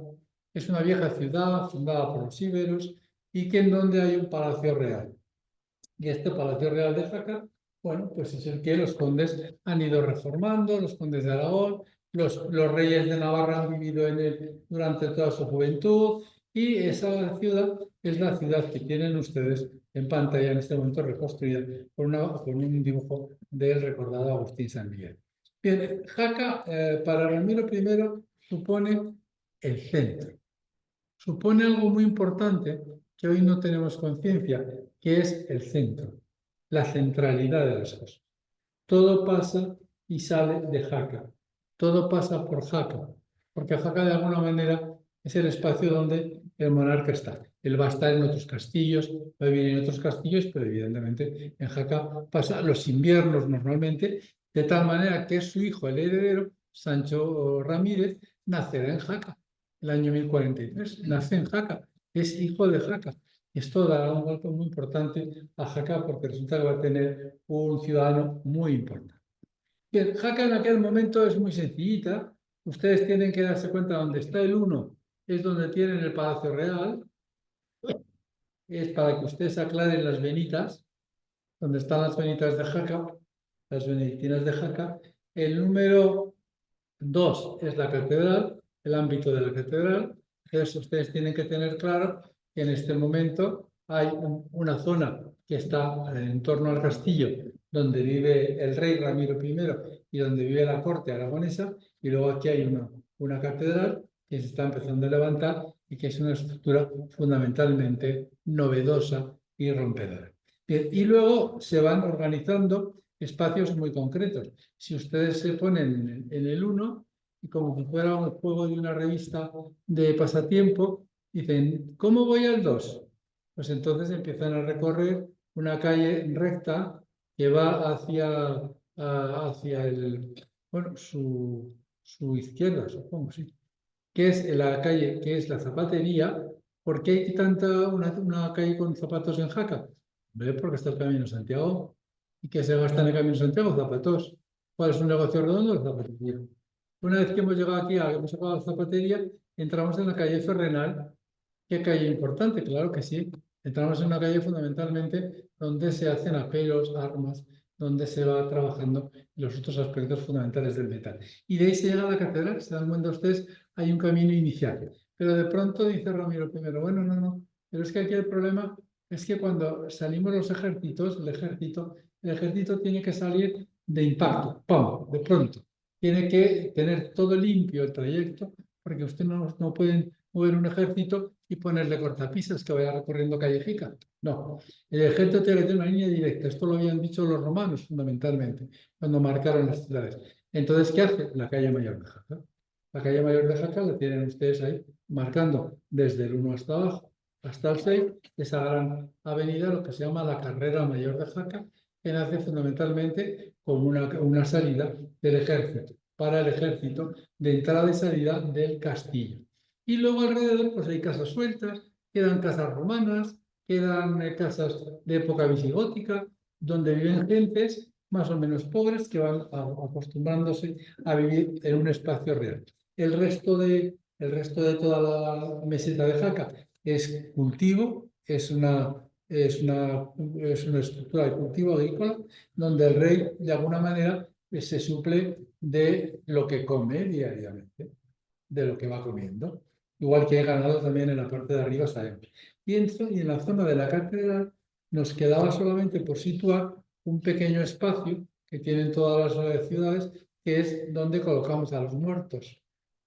[SPEAKER 3] es una vieja ciudad fundada por los íberos y que en donde hay un palacio real. Y este Palacio Real de Jaca, bueno, pues es el que los condes han ido reformando, los condes de Aragón, los reyes de Navarra han vivido en él durante toda su juventud, y esa ciudad es la ciudad que tienen ustedes en pantalla en este momento reconstruida con un dibujo del recordado Agustín San Miguel. Bien, Jaca para Ramiro I supone el centro. Supone algo muy importante que hoy no tenemos conciencia, que es el centro, la centralidad de las cosas. Todo pasa y sale de Jaca, todo pasa por Jaca, porque Jaca de alguna manera es el espacio donde el monarca está. Él va a estar en otros castillos, va a vivir en otros castillos, pero evidentemente en Jaca pasa los inviernos normalmente, de tal manera que su hijo, el heredero, Sancho Ramírez, nacerá en Jaca. El año 1043, nace en Jaca, es hijo de Jaca. Esto dará un golpe muy importante a Jaca porque resulta que va a tener un ciudadano muy importante. Bien, Jaca en aquel momento es muy sencillita. Ustedes tienen que darse cuenta donde está el 1, es donde tienen el Palacio Real. Es para que ustedes aclaren las venitas, donde están las venitas de Jaca, las benedictinas de Jaca. El número 2 es la catedral, el ámbito de la catedral. Entonces ustedes tienen que tener claro que en este momento hay una zona que está en torno al castillo, donde vive el rey Ramiro I y donde vive la corte aragonesa, y luego aquí hay una catedral que se está empezando a levantar y que es una estructura fundamentalmente novedosa y rompedora. Bien, y luego se van organizando espacios muy concretos. Si ustedes se ponen en el 1, y como si fuera un juego de una revista de pasatiempo, dicen, ¿cómo voy al 2? Pues entonces empiezan a recorrer una calle recta que va hacia su izquierda, supongo, sí, que es la calle, que es la Zapatería. ¿Por qué hay una calle con zapatos en Jaca? Porque está el Camino de Santiago. ¿Y qué se gasta en el Camino de Santiago? Zapatos. ¿Cuál es un negocio redondo? La zapatería. Una vez que hemos llegado aquí, hemos acabado la zapatería, entramos en la calle Ferrenal. ¿Qué calle importante? Claro que sí. Entramos en una calle fundamentalmente donde se hacen aperos, armas, donde se va trabajando los otros aspectos fundamentales del metal. Y de ahí se llega a la catedral. Se dan cuenta ustedes, hay un camino inicial. Pero de pronto dice Ramiro I, bueno, no. Pero es que aquí el problema es que cuando salimos los ejércitos, el ejército tiene que salir de impacto, ¡pum!, de pronto. Tiene que tener todo limpio el trayecto, porque usted no pueden mover un ejército y ponerle cortapisas que vaya recorriendo callejica. No, el ejército tiene que tener una línea directa. Esto lo habían dicho los romanos fundamentalmente, cuando marcaron las ciudades. Entonces, ¿qué hace? La calle Mayor de Jaca. La calle Mayor de Jaca la tienen ustedes ahí, marcando desde el 1 hasta abajo, hasta el 6, esa gran avenida, lo que se llama la Carrera Mayor de Jaca, que nace fundamentalmente como una salida del ejército, para el ejército, de entrada y salida del castillo. Y luego alrededor pues hay casas sueltas, quedan casas romanas, quedan casas de época visigótica, donde viven gentes más o menos pobres que van acostumbrándose a vivir en un espacio real. El resto de toda la meseta de Jaca es cultivo, es una estructura de cultivo agrícola donde el rey, de alguna manera, se suple de lo que come diariamente, de lo que va comiendo. Igual que he ganado también en la parte de arriba, sabemos. Y en la zona de la catedral nos quedaba solamente por situar un pequeño espacio que tienen todas las ciudades, que es donde colocamos a los muertos.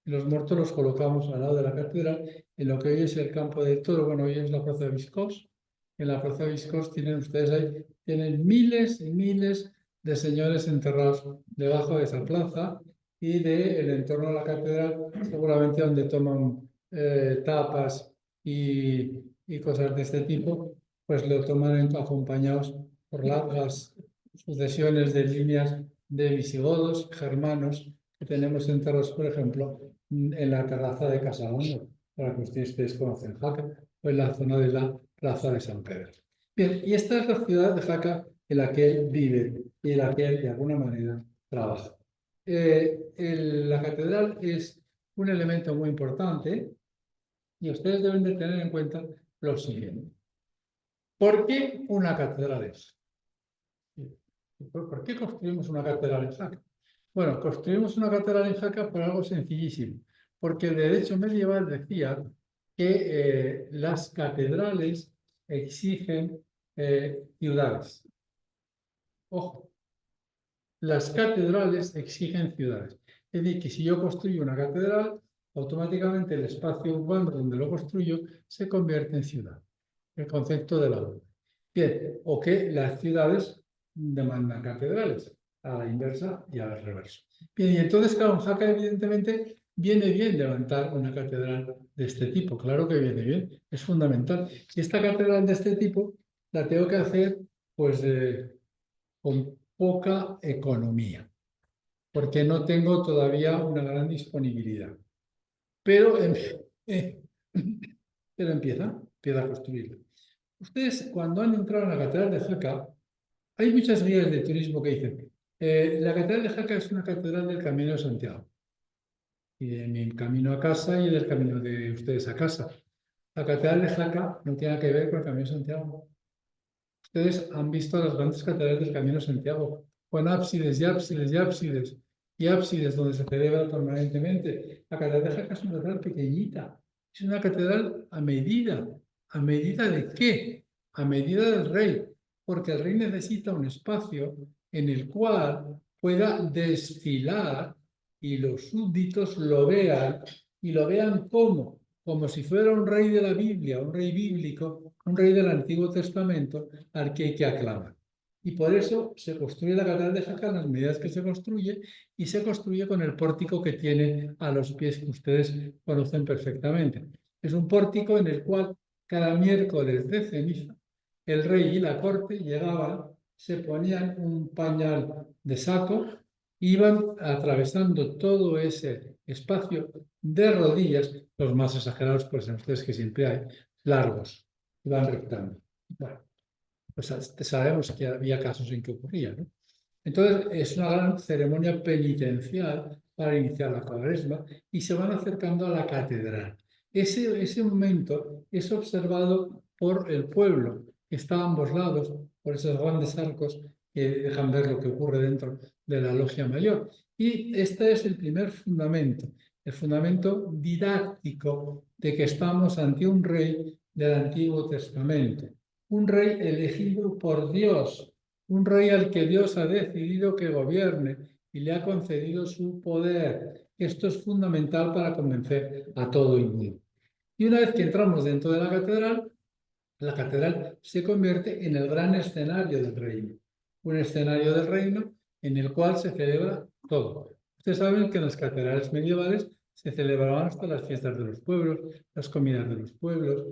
[SPEAKER 3] Los muertos los colocamos al lado de la catedral, en lo que hoy es el campo de toro, bueno, hoy es la plaza de Viscós. En la plaza de Viscós tienen ustedes ahí, tienen miles y miles de señores enterrados debajo de esa plaza y del entorno de la catedral, seguramente donde toman tapas y cosas de este tipo, pues lo toman acompañados por largas sucesiones de líneas de visigodos, germanos, que tenemos enterrados, por ejemplo, en la terraza de Casahondo, para que ustedes conocen Jaca, o en la zona de la plaza de San Pedro. Bien, y esta es la ciudad de Jaca en la que él vive y en la que él, de alguna manera, trabaja. La catedral es un elemento muy importante y ustedes deben de tener en cuenta lo siguiente. ¿Por qué una catedral es? ¿Por qué construimos una catedral en Jaca? Bueno, construimos una catedral en Jaca por algo sencillísimo, porque el derecho medieval decía que las catedrales exigen ciudades. Ojo, las catedrales exigen ciudades. Es decir, que si yo construyo una catedral, automáticamente el espacio urbano donde lo construyo se convierte en ciudad. El concepto de la urbe. Bien, o que las ciudades demandan catedrales, a la inversa y al reverso. Bien, y entonces, claro, en Jaca, evidentemente, viene bien levantar una catedral de este tipo. Claro que viene bien, es fundamental. Y esta catedral de este tipo la tengo que hacer, pues, con poca economía, porque no tengo todavía una gran disponibilidad. Pero, pero empieza a construirla. Ustedes, cuando han entrado en la Catedral de Jaca, hay muchas guías de turismo que dicen, la Catedral de Jaca es una catedral del Camino de Santiago, y de mi camino a casa y del camino de ustedes a casa. La Catedral de Jaca no tiene que ver con el Camino de Santiago. Ustedes han visto las grandes catedrales del Camino de Santiago, con ábsides y ábsides y ábsides y ábsides donde se celebra permanentemente. La Catedral de Jaca es una catedral pequeñita, es una catedral a medida. ¿A medida de qué? A medida del rey, porque el rey necesita un espacio en el cual pueda desfilar y los súbditos lo vean, y lo vean como si fuera un rey de la Biblia, un rey bíblico, un rey del Antiguo Testamento al que hay que aclamar. Y por eso se construye la Catedral de Jaca en las medidas que se construye, y se construye con el pórtico que tiene a los pies, que ustedes conocen perfectamente. Es un pórtico en el cual cada miércoles de ceniza el rey y la corte llegaban, se ponían un pañal de saco, iban atravesando todo ese espacio de rodillas, los más exagerados, pues en ustedes que siempre hay, largos, iban rectando. Bueno, pues sabemos que había casos en que ocurría, ¿no? Entonces, es una gran ceremonia penitencial para iniciar la Cuaresma y se van acercando a la catedral. Ese momento es observado por el pueblo, que está a ambos lados, por esos grandes arcos que dejan ver lo que ocurre dentro de la logia mayor. Y este es el primer fundamento, el fundamento didáctico de que estamos ante un rey del Antiguo Testamento, un rey elegido por Dios, un rey al que Dios ha decidido que gobierne y le ha concedido su poder. Esto es fundamental para convencer a todo el mundo. Y una vez que entramos dentro de la catedral se convierte en el gran escenario del reino. Un escenario del reino en el cual se celebra todo. Ustedes saben que en las catedrales medievales se celebraban hasta las fiestas de los pueblos, las comidas de los pueblos,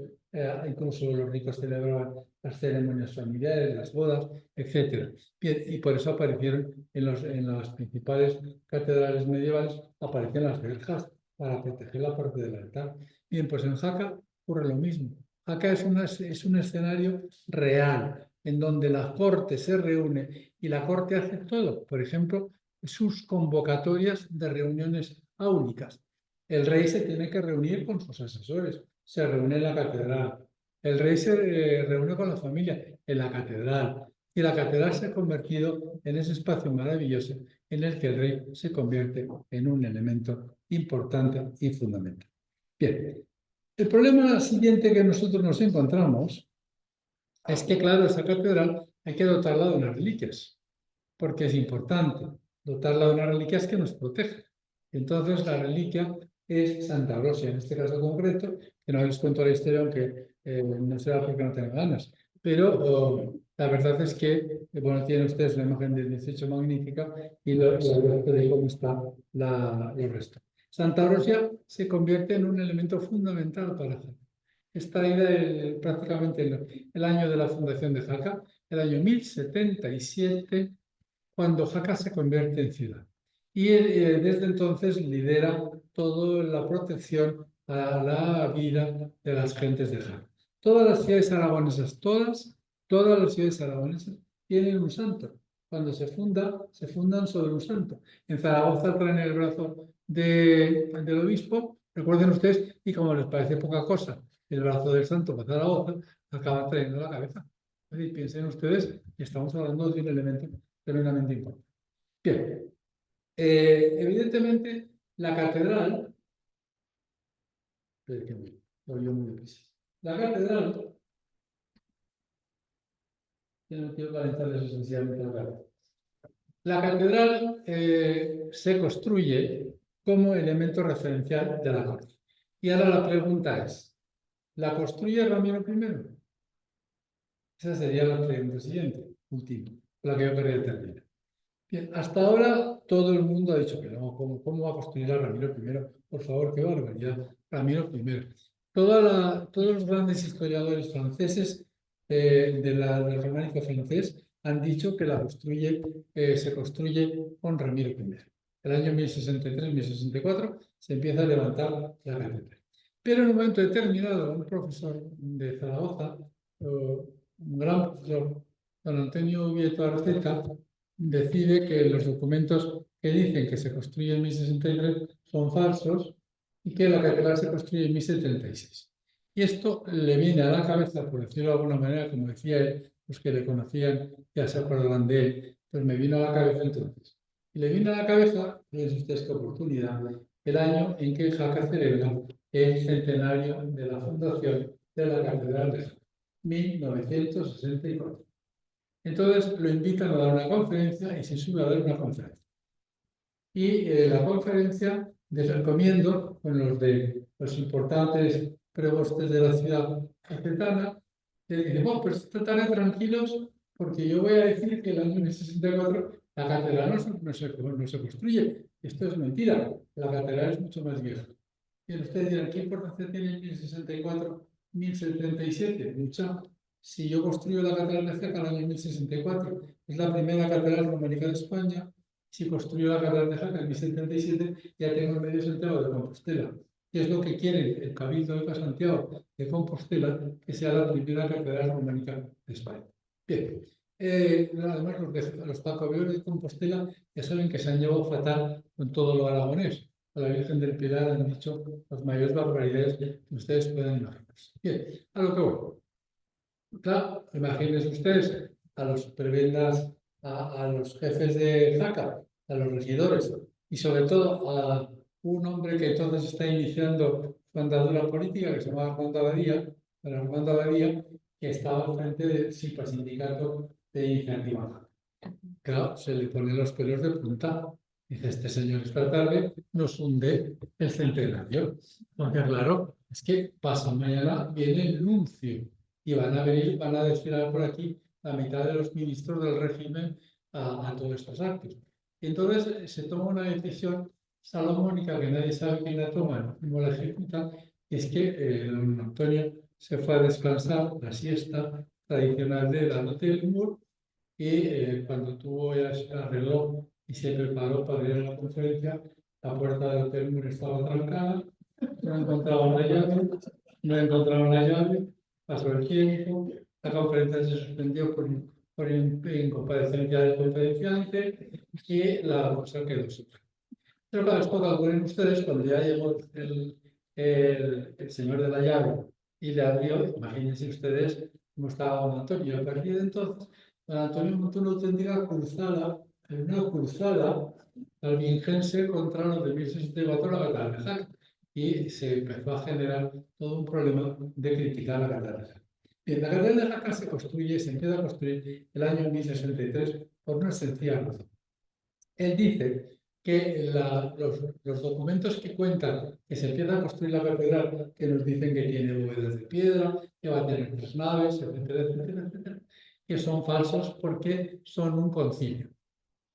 [SPEAKER 3] incluso los ricos celebraban las ceremonias familiares, las bodas, etc. Y por eso aparecieron en las principales catedrales medievales, aparecen las verjas para proteger la parte del altar. Bien, pues en Jaca ocurre lo mismo. Jaca es un escenario real, en donde la corte se reúne y la corte hace todo. Por ejemplo, sus convocatorias de reuniones áulicas. El rey se tiene que reunir con sus asesores, se reúne en la catedral. El rey se reúne con la familia en la catedral. Y la catedral se ha convertido en ese espacio maravilloso en el que el rey se convierte en un elemento importante y fundamental. Bien, el problema siguiente que nosotros nos encontramos es que, claro, esa catedral hay que dotarla de unas reliquias, porque es importante dotarla de unas reliquias que nos protejan. Entonces, la reliquia es Santa Rosia, en este caso concreto, que no les cuento la historia, aunque no será porque no tenga ganas. Pero la verdad es que, bueno, tienen ustedes una imagen del 18 magnífica y lo resto de cómo está el resto. Santa Rosia se convierte en un elemento fundamental para Jaca. Está ahí prácticamente el año de la fundación de Jaca, el año 1077, cuando Jaca se convierte en ciudad. Y desde entonces lidera toda la protección a la vida de las gentes de Jaca. Todas las ciudades aragonesas, todas las ciudades aragonesas tienen un santo. Cuando se fundan sobre un santo. En Zaragoza traen el brazo del obispo, recuerden ustedes, y como les parece poca cosa el brazo del santo para Zaragoza, acaban trayendo la cabeza. Y piensen ustedes, estamos hablando de un elemento tremendamente importante. Bien, evidentemente la catedral, la catedral, yo no quiero calentarles esencialmente la cabeza. La catedral se construye como elemento referencial de la corte. Y ahora la pregunta es, ¿la construye Ramiro I? Esa sería la pregunta siguiente, última, la que yo quería terminar. Bien, hasta ahora todo el mundo ha dicho que no, ¿cómo va a construir a Ramiro I? Por favor, qué barbaridad, Ramiro I. Todos los grandes historiadores franceses del románico francés han dicho que se construye con Ramiro I. El año 1063-1064 se empieza a levantar la catedral. Pero en un momento determinado, un profesor de Zaragoza, un gran profesor, don Antonio Vieto Arteta, decide que los documentos que dicen que se construye en 1063 son falsos y que la catedral se construye en 1076. Y esto le viene a la cabeza, por decirlo de alguna manera, como decía él, los que le conocían ya se acordarán de él, pues me vino a la cabeza entonces. Y le vino a la cabeza, fíjense ustedes qué oportunidad, el año en que Jaca celebra el centenario de la fundación de la Catedral de Jaca, 1964. Entonces lo invitan a dar una conferencia y se sube a dar una conferencia. Y la conferencia, les recomiendo con los importantes prebostes de la ciudad cacetana, le dicen, bueno, pues estaré tranquilos porque yo voy a decir que en el año 1064 la catedral no se construye. Esto es mentira, la catedral es mucho más vieja. Y ustedes dirán, ¿qué importancia tiene el 1064, 1077? Mucha. Si yo construyo la catedral de Jaca en el año 1064, es la primera catedral románica de España. Si construyo la catedral de Jaca en 1077, ya tengo el medio Santiago de Compostela. Y es lo que quiere el Cabildo de Santiago de Compostela, que sea la primera catedral románica de España. Bien, además los jacobeos de Compostela ya saben que se han llevado fatal con todo lo aragonés. A la Virgen del Pilar han dicho las mayores barbaridades que ustedes puedan imaginarse. Bien, a lo que voy. Claro, imagínense ustedes a los prebendas, a los jefes de Jaca, a los regidores y sobre todo a un hombre que entonces está iniciando su andadura política, que se llama Armando Abadía, que estaba al frente del SIPA, Sindicato de Iniciativa. Claro, se le ponen los pelos de punta. Dice, este señor esta tarde nos hunde el centenario. Porque claro, es que pasa mañana viene el nuncio y van a desfilar por aquí la mitad de los ministros del régimen a todos estos actos. Y entonces se toma una decisión salomónica que nadie sabe quién la toma, cómo la ejecuta, y es que don Antonio se fue a descansar la siesta tradicional de la noche del Mur y cuando tuvo ya se arregló y se preparó para ir a la conferencia, la puerta del Hotel Mur estaba trancada, no encontraban la llave, pasó el tiempo, la conferencia se suspendió por incomparecencia del conferenciante y la cosa quedó sin. Pero claro, esto calculen ustedes, cuando ya llegó el señor de la llave y le abrió, imagínense ustedes cómo estaba don Antonio. A partir de entonces, don Antonio montó una auténtica cruzada albingense contra los de 1064, la catedral de Jaca. Y se empezó a generar todo un problema de criticar la catedral de Jaca. Bien, la catedral de Jaca se empieza a construir el año 1063 por una sencilla razón. Él dice que los documentos que cuentan que se empieza a construir la catedral, que nos dicen que tiene bóvedas de piedra, que va a tener 3 naves, etcétera, etcétera, etcétera, que son falsos porque son un concilio.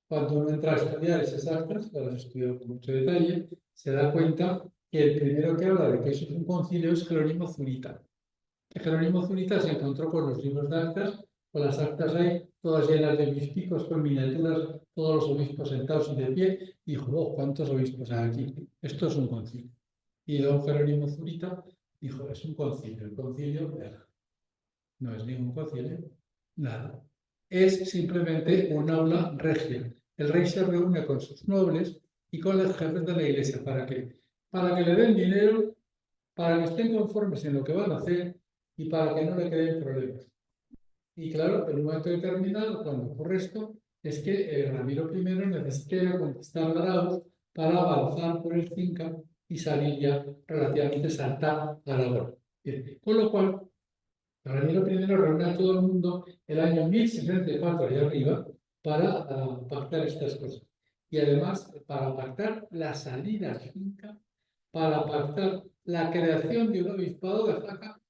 [SPEAKER 3] Cuando uno entra a estudiar esas actas, que las estudiado con mucho detalle, se da cuenta que el primero que habla de que eso es un concilio es Jerónimo Zurita. Que Jerónimo Zurita se encontró con los libros de actas, con las actas ahí, todas llenas de obispicos, con miniaturas, todos los obispos sentados y de pie, y dijo, oh, ¿cuántos obispos hay aquí? Esto es un concilio. Y don Jerónimo Zurita dijo, es un concilio, el concilio no es ningún concilio, nada. Es simplemente un aula regia. El rey se reúne con sus nobles y con los jefes de la iglesia. ¿Para qué? Para que le den dinero, para que estén conformes en lo que van a hacer y para que no le queden problemas. Y claro, en un momento determinado, cuando ocurre esto, es que Ramiro I necesita conquistar Arauz para avanzar por el Cinca y salir ya relativamente saltar a Aragón. Con lo cual, Ramiro I reúne a todo el mundo el año 1064 allá arriba para pactar estas cosas. Y además, para pactar la salida al Cinca, para pactar la creación de un obispado de Jaca,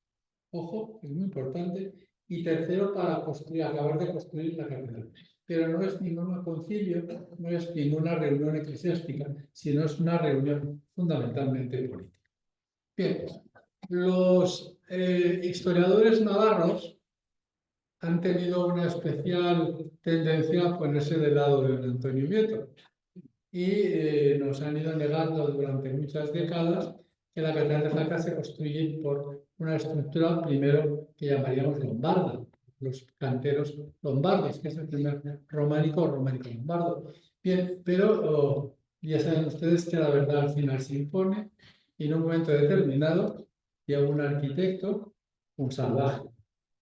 [SPEAKER 3] ojo, es muy importante, y tercero, para acabar de construir la catedral. Pero no es ningún concilio, no es ninguna reunión eclesiástica, sino es una reunión fundamentalmente política. Bien, los historiadores navarros han tenido una especial tendencia a ponerse del lado de don Antonio Vieto y nos han ido negando durante muchas décadas que la catedral de Jaca se construye por una estructura primero que llamaríamos lombarda, los canteros lombardos, que es el primer románico lombardo. Bien, pero ya saben ustedes que la verdad al final se impone y en un momento determinado llega un arquitecto, un salvaje,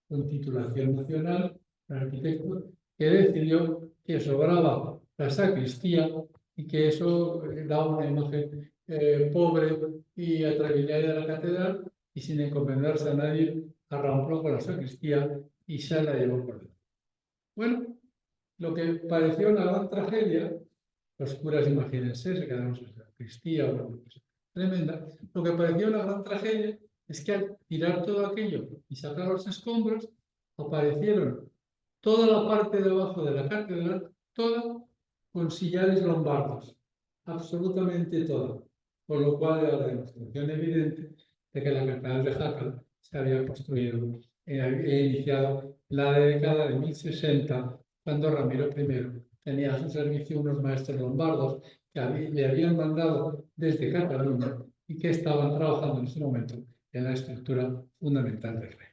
[SPEAKER 3] con titulación nacional, un arquitecto que decidió que sobraba la sacristía y que eso daba una imagen pobre y atrabiliaria de la catedral y sin encomendarse a nadie arrancó con la sacristía y se la llevó por dentro. Bueno, lo que pareció una gran tragedia, los curas, imagínense, se quedaron sin sacristía, una cosa tremenda, lo que pareció una gran tragedia es que al tirar todo aquello y sacar los escombros, aparecieron toda la parte de abajo de la catedral, toda con sillares lombardos, absolutamente toda, con lo cual era la demostración evidente de que la catedral de Jaca se había construido e iniciado en la década de 1060, cuando Ramiro I tenía a su servicio unos maestros lombardos que le habían mandado desde Cataluña y que estaban trabajando en ese momento en la estructura fundamental del rey.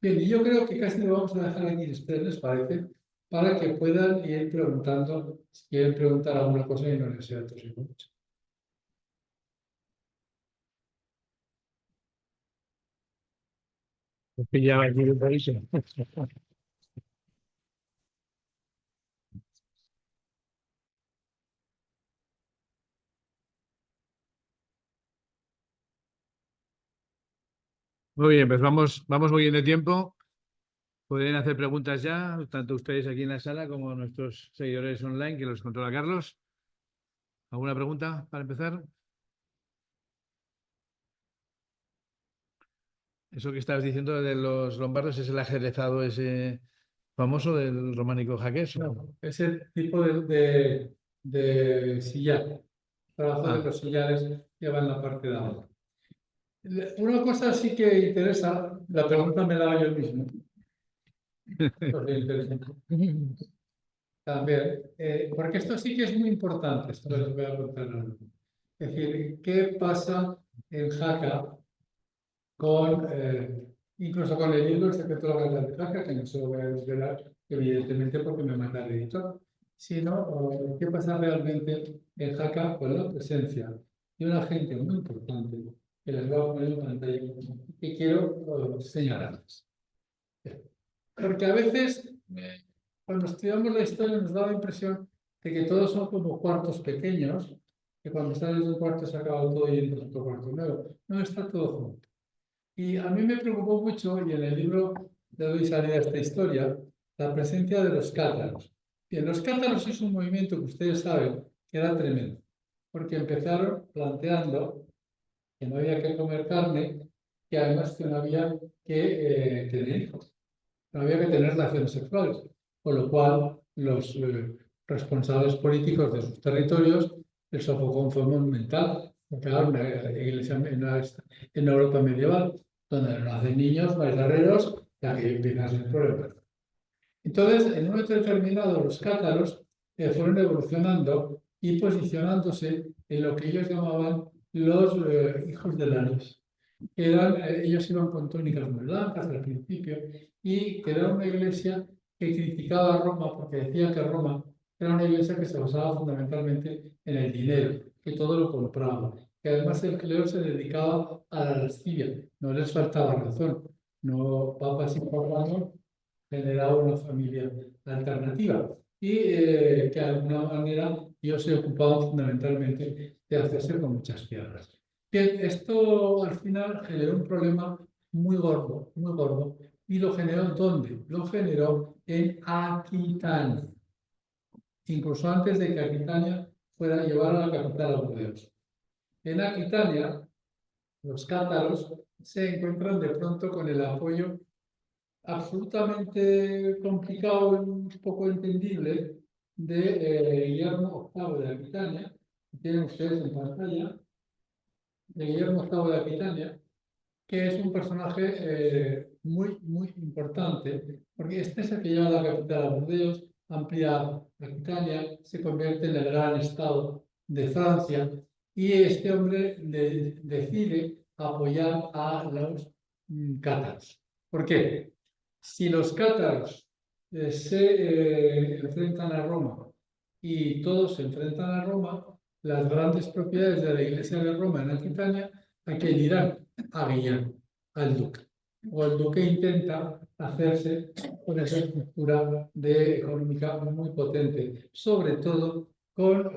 [SPEAKER 3] Bien, y yo creo que casi lo vamos a dejar aquí, si les parece, para que puedan ir preguntando, si quieren preguntar alguna cosa y no les sea tóxico mucho.
[SPEAKER 2] Pillaba aquí un poquito. Muy bien, pues vamos muy bien de tiempo. Pueden hacer preguntas ya, tanto ustedes aquí en la sala como nuestros seguidores online, que los controla Carlos. ¿Alguna pregunta para empezar? Eso que estabas diciendo de los lombardos es el ajedrezado ese famoso del románico jaqués.
[SPEAKER 3] No, ese tipo de sillar, trabajo de los sillares que va en la parte de abajo. Una cosa sí que interesa, la pregunta me la hago yo mismo. También, porque esto sí que es muy importante, esto les voy a contar algo. Es decir, ¿qué pasa en Jaca con, incluso con el libro El secreto de la catedral de Jaca, que no se lo voy a desvelar, evidentemente porque me mata el editor, sino qué pasa realmente en Jaca con la presencia de una gente muy importante que les voy a poner en pantalla y quiero señalarles. Porque a veces, cuando estudiamos la historia, nos da la impresión de que todos son como cuartos pequeños, que cuando sales de un cuarto se acaba todo y entras a otro cuarto nuevo. No, está todo junto. Y a mí me preocupó mucho, y en el libro le doy salida a esta historia, la presencia de los cátaros. Bien, los cátaros es un movimiento que ustedes saben que era tremendo. porque empezaron planteando que no había que comer carne, que además que no había que tener hijos, no había que tener relaciones sexuales, con lo cual los responsables políticos de sus territorios les sofocó un fenómeno mental, porque era una iglesia en Europa medieval, donde no hacen niños, no hay guerreros, y aquí empiezan a ser problemas. Entonces, en un momento determinado, los cátaros fueron evolucionando y posicionándose en lo que ellos llamaban los hijos de la luz. Ellos iban con túnicas muy blancas al principio y que era una iglesia que criticaba a Roma porque decía que Roma era una iglesia que se basaba fundamentalmente en el dinero, que todo lo compraba, que además el clero se dedicaba a la lascivia, no les faltaba razón, no papas y paganos generaba una familia alternativa y que de alguna manera ellos se ocupaban fundamentalmente de hacerse con muchas tierras. Bien, esto al final generó un problema muy gordo, y lo generó ¿dónde? Lo generó en Aquitania, incluso antes de que Aquitania fuera llevada a la capital a Burdeos. En Aquitania, los cátaros se encuentran de pronto con el apoyo absolutamente complicado y un poco entendible de Guillermo VIII de Aquitania, que tienen ustedes en pantalla, de Guillermo VIII de Aquitania, que es un personaje muy importante, porque este es el que lleva la capital a Burdeos, amplía Aquitania, se convierte en el gran estado de Francia, y este hombre decide apoyar a los cátaros. ¿Por qué? Si los cátaros se enfrentan a Roma y todos se enfrentan a Roma, las grandes propiedades de la Iglesia de Roma en Aquitania, ¿a quién irán? A Guillermo, al duque. O el duque intenta hacerse con esa estructura económica muy potente, sobre todo con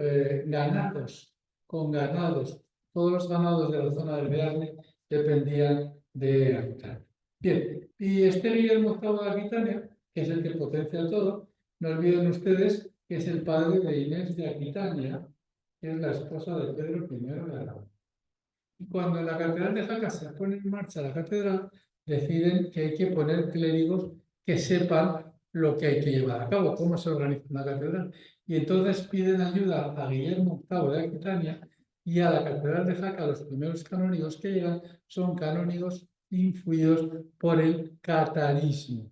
[SPEAKER 3] ganados, Todos los ganados de la zona del Bearne dependían de Aquitania. Bien, y este Guillermo VIII de Aquitania, que es el que potencia todo, no olviden ustedes que es el padre de Inés de Aquitania, que es la esposa de Pedro I de Aragón. Y cuando en la catedral de Jaca se pone en marcha la catedral, deciden que hay que poner clérigos que sepan lo que hay que llevar a cabo, cómo se organiza una catedral. Y entonces piden ayuda a Guillermo VIII de Aquitania y a la catedral de Jaca. Los primeros canónigos que llegan son canónigos influidos por el catarismo.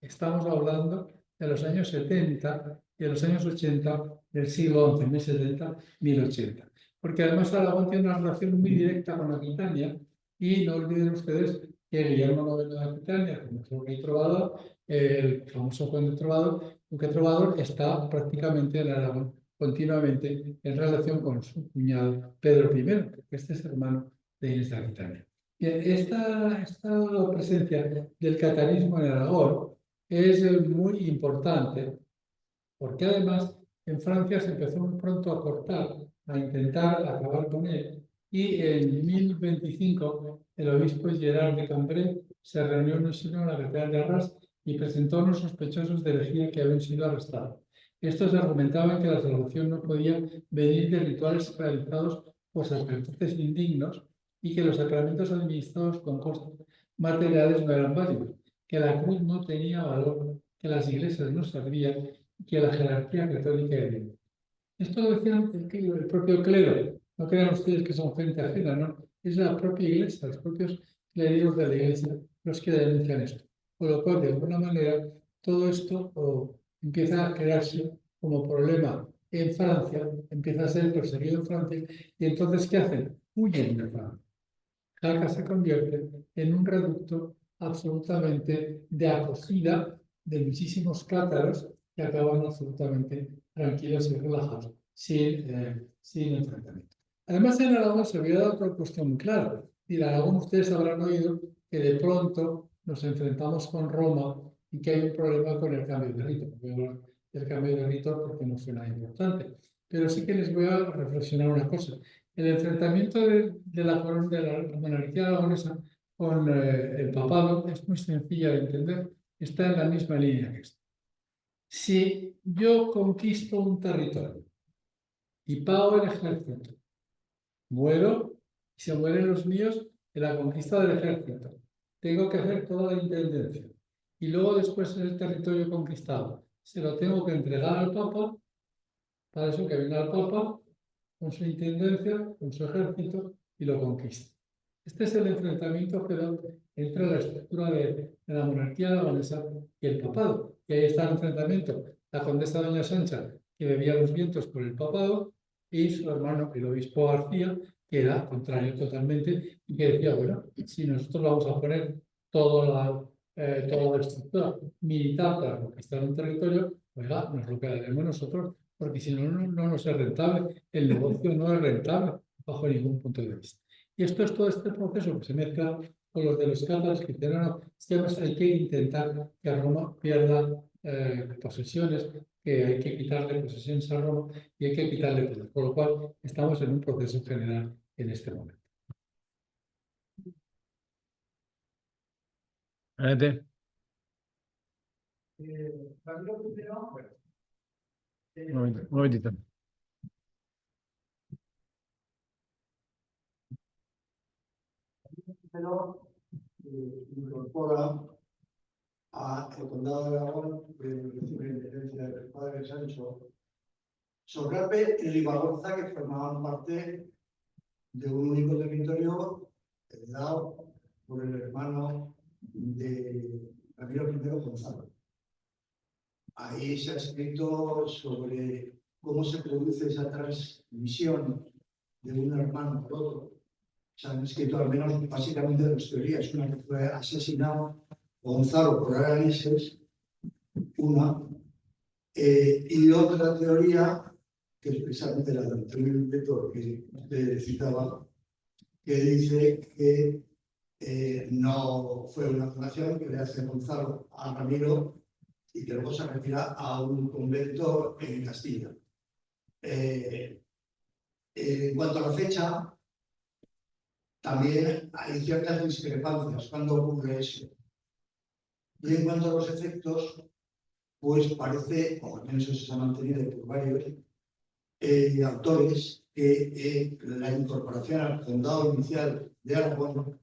[SPEAKER 3] Estamos hablando de los años 70 y de los años 80 del siglo XI, 1070, 1080. Porque además Aragón tiene una relación muy directa con Aquitania, y no olviden ustedes que Guillermo IX de Aquitania, como es el rey trovador, el famoso duque trovador, está prácticamente en Aragón continuamente en relación con su cuñado Pedro I, porque este es hermano de Inés de Aquitania. Esta presencia del catarismo en Aragón es muy importante, porque además en Francia se empezó muy pronto a cortar, a intentar acabar con él, y en 1025 el obispo Gerard de Cambrai se reunió en un seno en la catedral de Arras y presentó a unos sospechosos de herejía que habían sido arrestados. Estos argumentaban que la salvación no podía venir de rituales realizados por sacerdotes indignos y que los sacramentos administrados con costos materiales no eran válidos, que la cruz no tenía valor, que las iglesias no servían y que la jerarquía católica era débil. Esto lo decían el propio clero. No crean ustedes que son gente ajena, no. Es la propia iglesia, los propios clérigos de la iglesia los que denuncian esto. Por lo cual, de alguna manera, todo esto empieza a crearse como problema en Francia, empieza a ser perseguido en Francia, y entonces, ¿qué hacen? Huyen de Francia. Jaca se convierte en un reducto absolutamente de acogida de muchísimos cátaros que acaban absolutamente tranquilos y relajados, sin enfrentamiento. Además, en Aragón se había dado otra cuestión muy clara. Y en Aragón ustedes habrán oído que de pronto nos enfrentamos con Roma y que hay un problema con el cambio de rito. Voy a hablar del cambio de rito porque no fue nada importante. Pero sí que les voy a reflexionar una cosa. El enfrentamiento de la monarquía aragonesa con el papado es muy sencilla de entender, está en la misma línea que esto. Si yo conquisto un territorio y pago el ejército. Muero y se mueren los míos en la conquista del ejército. Tengo que hacer toda la intendencia. Y luego después el territorio conquistado se lo tengo que entregar al Papa, para eso que venga el Papa con su intendencia, con su ejército y lo conquista. Este es el enfrentamiento entre la estructura de la monarquía aragonesa y el papado. Y ahí está el enfrentamiento. La condesa doña Sancha, que bebía los vientos por el papado, y su hermano, el obispo García, que era contrario totalmente y que decía, bueno, si nosotros vamos a poner toda la estructura militar para conquistar un territorio, oiga, nos lo quedaremos nosotros, porque si no, no nos es rentable. El negocio no es rentable bajo ningún punto de vista. Y esto es todo este proceso que se mezcla con los de los cátaros que dicen, no, es que además hay que intentar que Roma pierda posesiones, que hay que quitarle posesiones a Roma y hay que quitarle poder. Por lo cual, estamos en un proceso general en este momento.
[SPEAKER 2] Adelante. Un momentito.
[SPEAKER 4] Incorpora al condado de Aragón, recibe independencia del padre Sancho, Sorrape y Ribagorza, que formaban parte de un único territorio heredado por el hermano de Ramiro I Gonzalo. Ahí se ha escrito sobre cómo se produce esa transmisión de un hermano por otro. Se han escrito al menos básicamente dos teorías. Una que fue asesinado Gonzalo por Araneses, una, y otra teoría, que es precisamente la del Antonio que usted citaba, que dice que no fue una donación que le hace Gonzalo a Ramiro y que luego se retira a un convento en Castilla. En cuanto a la fecha, también hay ciertas discrepancias cuando ocurre eso. Y en cuanto a los efectos, pues parece, o al menos eso se ha mantenido por varios autores, que la incorporación al condado inicial de Aragón,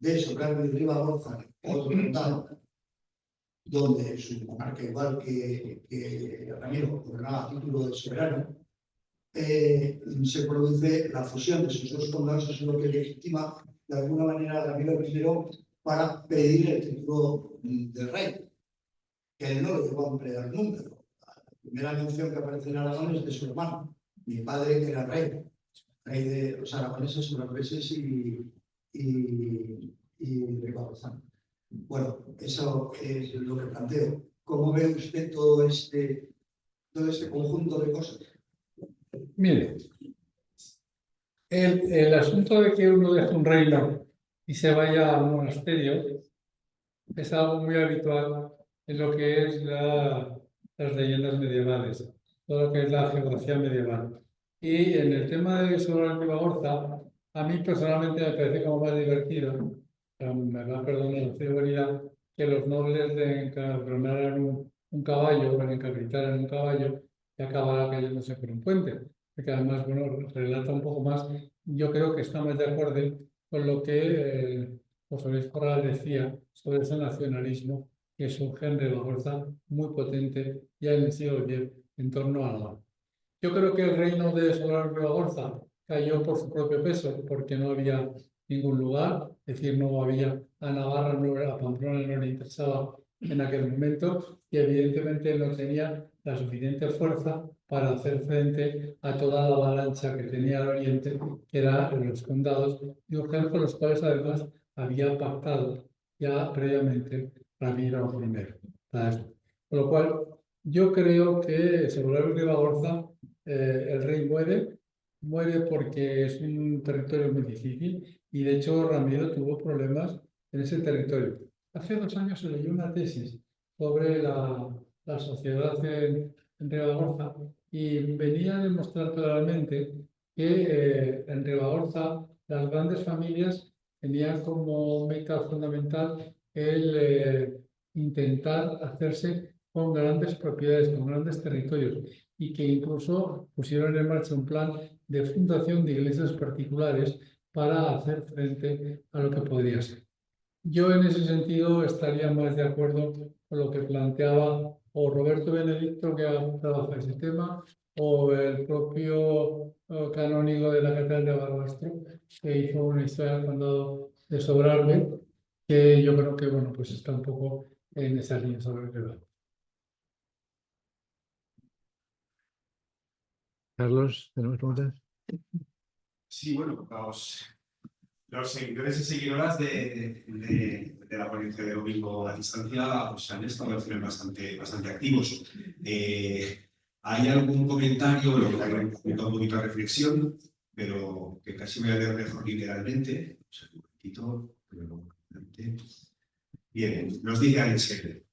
[SPEAKER 4] de Socarro y Ribagorza, otro condado, donde su monarca, igual que Ramiro, gobernaba a título de soberano, se produce la fusión de esos dos condados, eso es lo que legitima de alguna manera a Ramiro I para pedir el título de rey, que él no lo llegó a emplear nunca. La primera mención que aparece en Aragón es de su hermano, mi padre, que era rey de los aragoneses, sorpreses y Ribagorza. Bueno, eso es lo que planteo. ¿Cómo ve usted todo este conjunto de cosas?
[SPEAKER 3] Mire, el asunto de que uno deje un reino y se vaya a un monasterio es algo muy habitual en lo que es las leyendas medievales, todo lo que es la geografía medieval. Y en el tema de Solar Ribagorza, a mí personalmente me parece como más divertido, me va a perdonar la frivolidad, que los nobles de encabronaran un caballo, o encabritaran un caballo y acabara cayéndose por un puente. Porque además, bueno, relata un poco más, yo creo que está más de acuerdo con lo que José Luis Corral decía sobre ese nacionalismo que surge en Ribagorza muy potente ya en el siglo X en torno a Navarra. Yo creo que el reino de Solar Ribagorza cayó por su propio peso porque no había ningún lugar, es decir, no había a Navarra, a Pamplona no le interesaba en aquel momento y evidentemente no tenía la suficiente fuerza para hacer frente a toda la avalancha que tenía al oriente, que eran los condados de Urgel, con los cuales además había pactado ya previamente Ramiro I. Con lo cual, yo creo que sobre Ribagorza el rey muere porque es un territorio muy difícil y de hecho Ramiro tuvo problemas en ese territorio. Hace 2 años se leyó una tesis sobre la sociedad en Ribagorza y venía a demostrar claramente que en Ribagorza las grandes familias tenían como meta fundamental el intentar hacerse con grandes propiedades, con grandes territorios, y que incluso pusieron en marcha un plan de fundación de iglesias particulares para hacer frente a lo que podría ser. Yo en ese sentido estaría más de acuerdo con lo que planteaba o Roberto Benedicto, que ha trabajado ese tema, o el propio canónigo de la Catedral de Barbastro, que hizo una historia del condado de Sobrarbe, que yo creo que bueno, pues está un poco en esa línea sobre el debate.
[SPEAKER 2] Carlos, ¿tenemos preguntas?
[SPEAKER 5] Sí, bueno, los seguidores y seguidoras de la ponencia de domingo a distancia pues, han estado al final bastante activos. ¿Hay algún comentario, lo que ha invitado un poquito a reflexión, pero que casi voy a leer mejor literalmente? O sea, un poquito, pero bien, nos dice Ariel.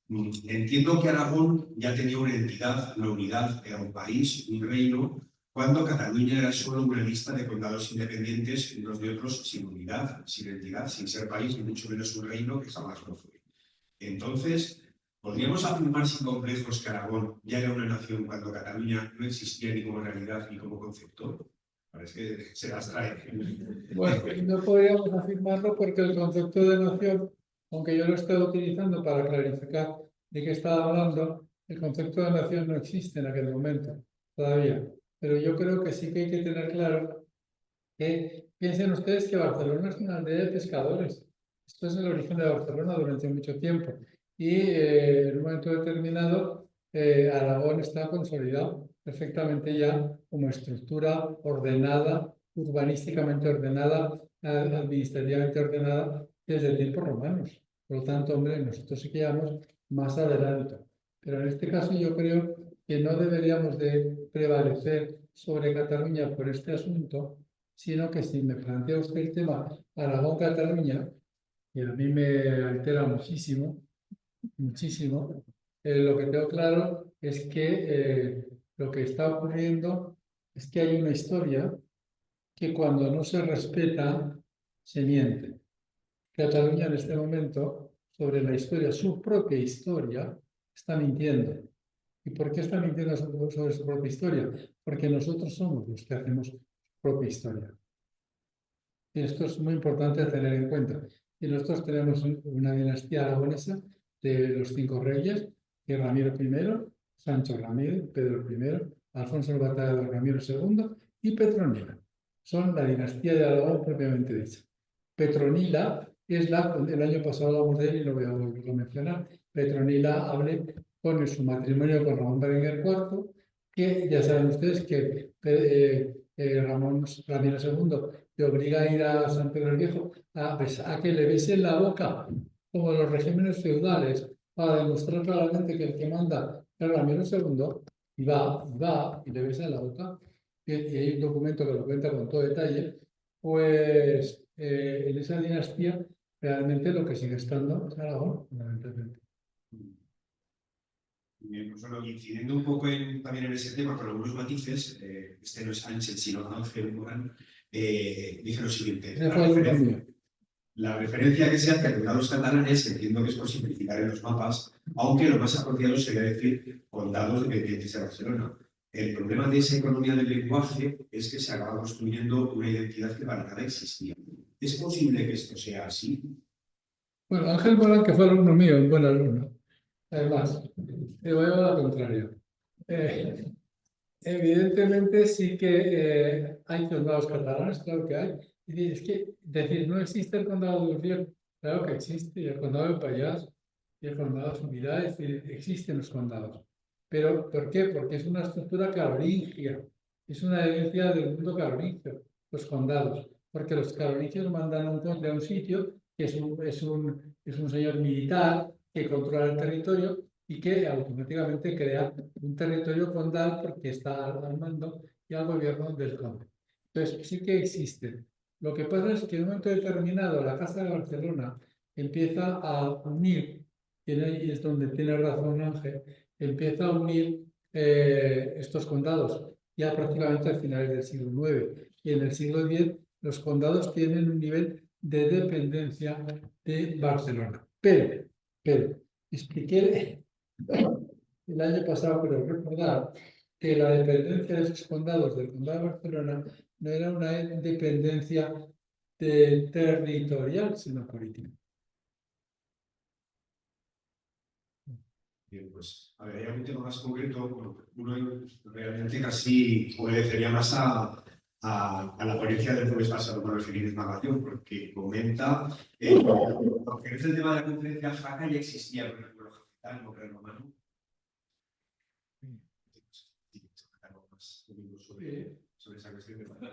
[SPEAKER 5] Entiendo que Aragón ya tenía una entidad, una unidad, era un país, un reino, cuando Cataluña era solo una lista de condados independientes, unos de otros sin unidad, sin entidad, sin ser país, ni mucho menos un reino que jamás lo fue. Entonces, ¿podríamos afirmar sin complejos que Aragón ya era una nación cuando Cataluña no existía ni como realidad ni como concepto? Parece que se las trae.
[SPEAKER 3] Bueno, no podríamos afirmarlo porque el concepto de nación, aunque yo lo estoy utilizando para clarificar de qué estaba hablando, el concepto de nación no existe en aquel momento todavía. Pero yo creo que sí que hay que tener claro que piensen ustedes que Barcelona es una aldea de pescadores. Esto es el origen de Barcelona durante mucho tiempo. Y en un momento determinado, Aragón está consolidado perfectamente ya como estructura ordenada, urbanísticamente ordenada, administrativamente ordenada desde tiempos romanos. Por lo tanto, hombre, nosotros sí que llevamos más adelanto. Pero en este caso yo creo que no deberíamos de prevalecer sobre Cataluña por este asunto, sino que si me plantea usted el tema Aragón-Cataluña, que a mí me altera muchísimo, lo que tengo claro es que lo que está ocurriendo es que hay una historia que cuando no se respeta, se miente. Cataluña en este momento, sobre la historia, su propia historia, está mintiendo. ¿Y por qué está mintiendo sobre su propia historia? Porque nosotros somos los que hacemos su propia historia. Y esto es muy importante tener en cuenta. Y nosotros tenemos una dinastía aragonesa de los 5 reyes, que es Ramiro I, Sancho Ramírez, Pedro I, Alfonso el Batallador, Ramiro II y Petronila. Son la dinastía de Aragón propiamente dicha. Petronila es el año pasado hablamos de él y lo voy a volver a mencionar. Petronila hablé con su matrimonio con Ramón Berenguer IV, que ya saben ustedes que Ramiro II le obliga a ir a San Pedro el Viejo a que le besen la boca, como los regímenes feudales, para demostrar claramente que el que manda es Ramiro II, y va y le besa la boca, y hay un documento que lo cuenta con todo detalle, pues en esa dinastía realmente lo que sigue estando es Aragón, fundamentalmente.
[SPEAKER 5] Pues bueno, incidiendo un poco también en ese tema, con algunos matices, este no es Ángel, sino Ángel Morán, dice lo siguiente. La referencia que se hace a condados catalanes entiendo que es por simplificar en los mapas, aunque lo más apropiado sería decir condados dependientes de Barcelona. El problema de esa economía del lenguaje es que se acaba construyendo una identidad que para nada existía. ¿Es posible que esto sea así?
[SPEAKER 3] Bueno, Ángel Morán, que fue alumno mío, un buen alumno. Además, te voy a la contraria. Evidentemente sí que hay condados catalanes, claro que hay. Es que decir, no existe el condado de Urgell, claro que existe, y el condado de Pallars, y el condado de Subirá, es decir, existen los condados. ¿Pero por qué? Porque es una estructura carolingia, es una herencia del mundo carolingio, los condados. Porque los carolingios mandan a un conde a un sitio, que es un señor militar que controla el territorio, y que automáticamente crea un territorio condal porque está al mando y al gobierno del conde. Entonces, sí que existen. Lo que pasa es que en un momento determinado la Casa de Barcelona empieza a unir, y es donde tiene razón Ángel, empieza a unir estos condados ya prácticamente a finales del siglo IX. Y en el siglo X los condados tienen un nivel de dependencia de Barcelona. Pero expliqué el año pasado, pero recordar que la dependencia de esos condados del condado de Barcelona no era una dependencia territorial, sino política.
[SPEAKER 5] Bien, pues, a ver, hay algún tema más concreto. Bueno, uno realmente casi obedecería más a la ponencia del jueves pasado con el Feliz Magallón, porque comenta, aunque es el tema de la conferencia Jaca, ya existía el recuerdo jacal, no creo romano. Sobre esa cuestión de
[SPEAKER 3] Jaca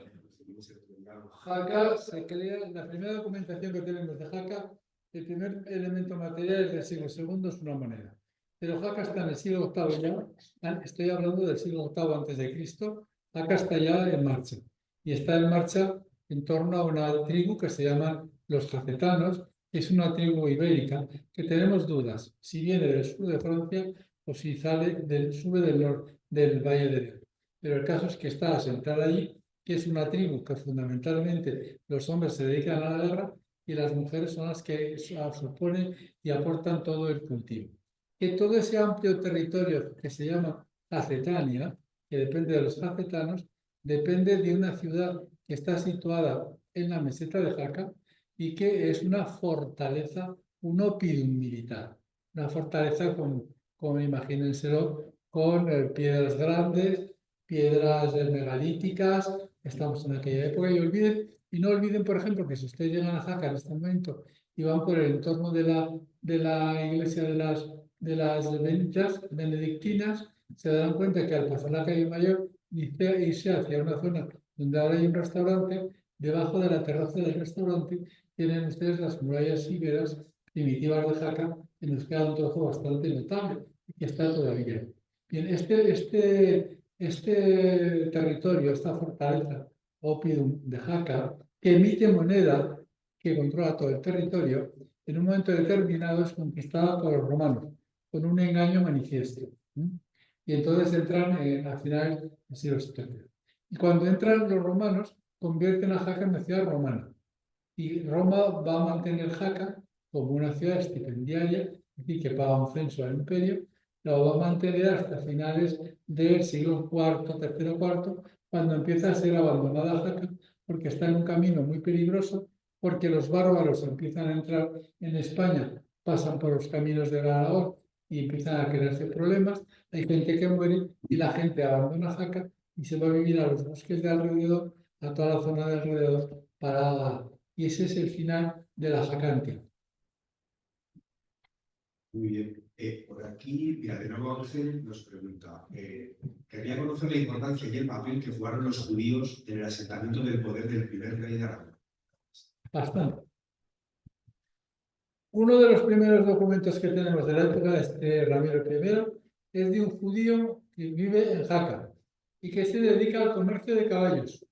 [SPEAKER 3] se crea, la primera documentación que tenemos de Jaca, el primer elemento material es del siglo II, es una moneda. Pero Jaca está en el siglo VIII ya, estoy hablando del siglo VIII antes de Cristo, Jaca está ya en marcha. Y está en marcha en torno a una tribu que se llaman los jacetanos, que es una tribu ibérica, que tenemos dudas si viene del sur de Francia o si sube del norte del Valle de Ebro. Pero el caso es que está asentada allí, que es una tribu que fundamentalmente los hombres se dedican a la guerra y las mujeres son las que se oponen y aportan todo el cultivo. Que todo ese amplio territorio que se llama Jacetania, que depende de los jacetanos, depende de una ciudad que está situada en la meseta de Jaca y que es una fortaleza, un oppidum militar. Una fortaleza como imagínenselo, con piedras grandes, piedras megalíticas. Estamos en aquella época y no olviden, por ejemplo, que si ustedes llegan a Jaca en este momento y van por el entorno de la iglesia de las benedictinas, se darán cuenta que al pasar la calle Mayor irse hacia una zona donde ahora hay un restaurante, debajo de la terraza del restaurante tienen ustedes las murallas íberas primitivas de Jaca, que nos queda un trozo bastante notable y que está todavía. Bien, este territorio, esta fortaleza oppidum de Jaca, que emite moneda que controla todo el territorio, en un momento determinado es conquistada por los romanos, con un engaño manifiesto. Y entonces entran a finales del siglo VII. Y cuando entran los romanos, convierten a Jaca en una ciudad romana. Y Roma va a mantener Jaca como una ciudad estipendiaria, es decir, que paga un censo al imperio, lo va a mantener hasta finales del siglo IV, III, IV, cuando empieza a ser abandonada Jaca, porque está en un camino muy peligroso, porque los bárbaros empiezan a entrar en España, pasan por los caminos del Aragón y empiezan a crearse problemas, hay gente que muere y la gente abandona Jaca y se va a vivir a los bosques de alrededor, a toda la zona de alrededor, y ese es el final de la Jacantia.
[SPEAKER 5] Muy bien. Por aquí, mira, de nuevo Ángel nos pregunta, quería conocer la importancia y el papel que jugaron los judíos en el asentamiento del poder del primer rey de Aragón.
[SPEAKER 3] Bastante. Uno de los primeros documentos que tenemos de la época de este Ramiro I es de un judío que vive en Jaca y que se dedica al comercio de caballos,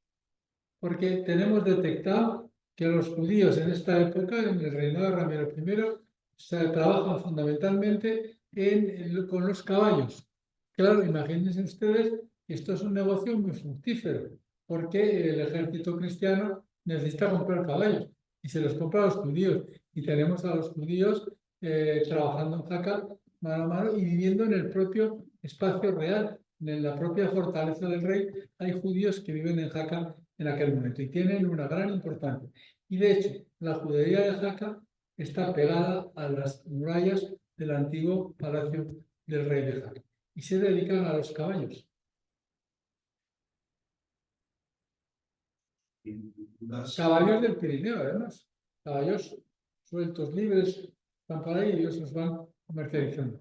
[SPEAKER 3] porque tenemos detectado que los judíos en esta época, en el reinado de Ramiro I, se trabajan fundamentalmente con los caballos. Claro, imagínense ustedes que esto es un negocio muy fructífero, porque el ejército cristiano necesita comprar caballos y se los compra a los judíos. Y tenemos a los judíos trabajando en Jaca mano a mano y viviendo en el propio espacio real, en la propia fortaleza del rey. Hay judíos que viven en Jaca en aquel momento y tienen una gran importancia. Y de hecho, la judería de Jaca está pegada a las murallas del antiguo palacio del rey de Jaca y se dedican a los caballos. Caballos del Pirineo, además. Caballos sueltos, libres, están por ahí y ellos los van comercializando.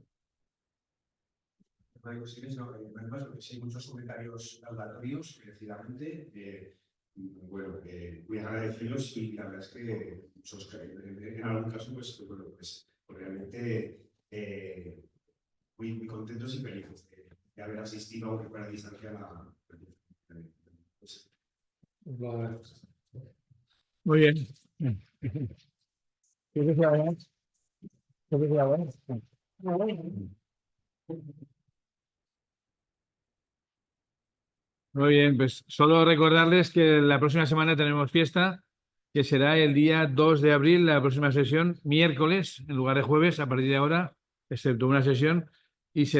[SPEAKER 5] No hay cuestiones, no hay más, porque sí hay muchos comentarios laudatorios, precisamente. Bueno, muy agradecidos y la verdad es que muchos, en algún caso, pues, bueno, pues realmente muy contentos y felices de haber asistido, aunque fuera a distancia, a la.
[SPEAKER 2] Muy bien. Muy bien, pues solo recordarles que la próxima semana tenemos fiesta, que será el día 2 de abril, la próxima sesión, miércoles, en lugar de jueves, a partir de ahora, excepto una sesión, y será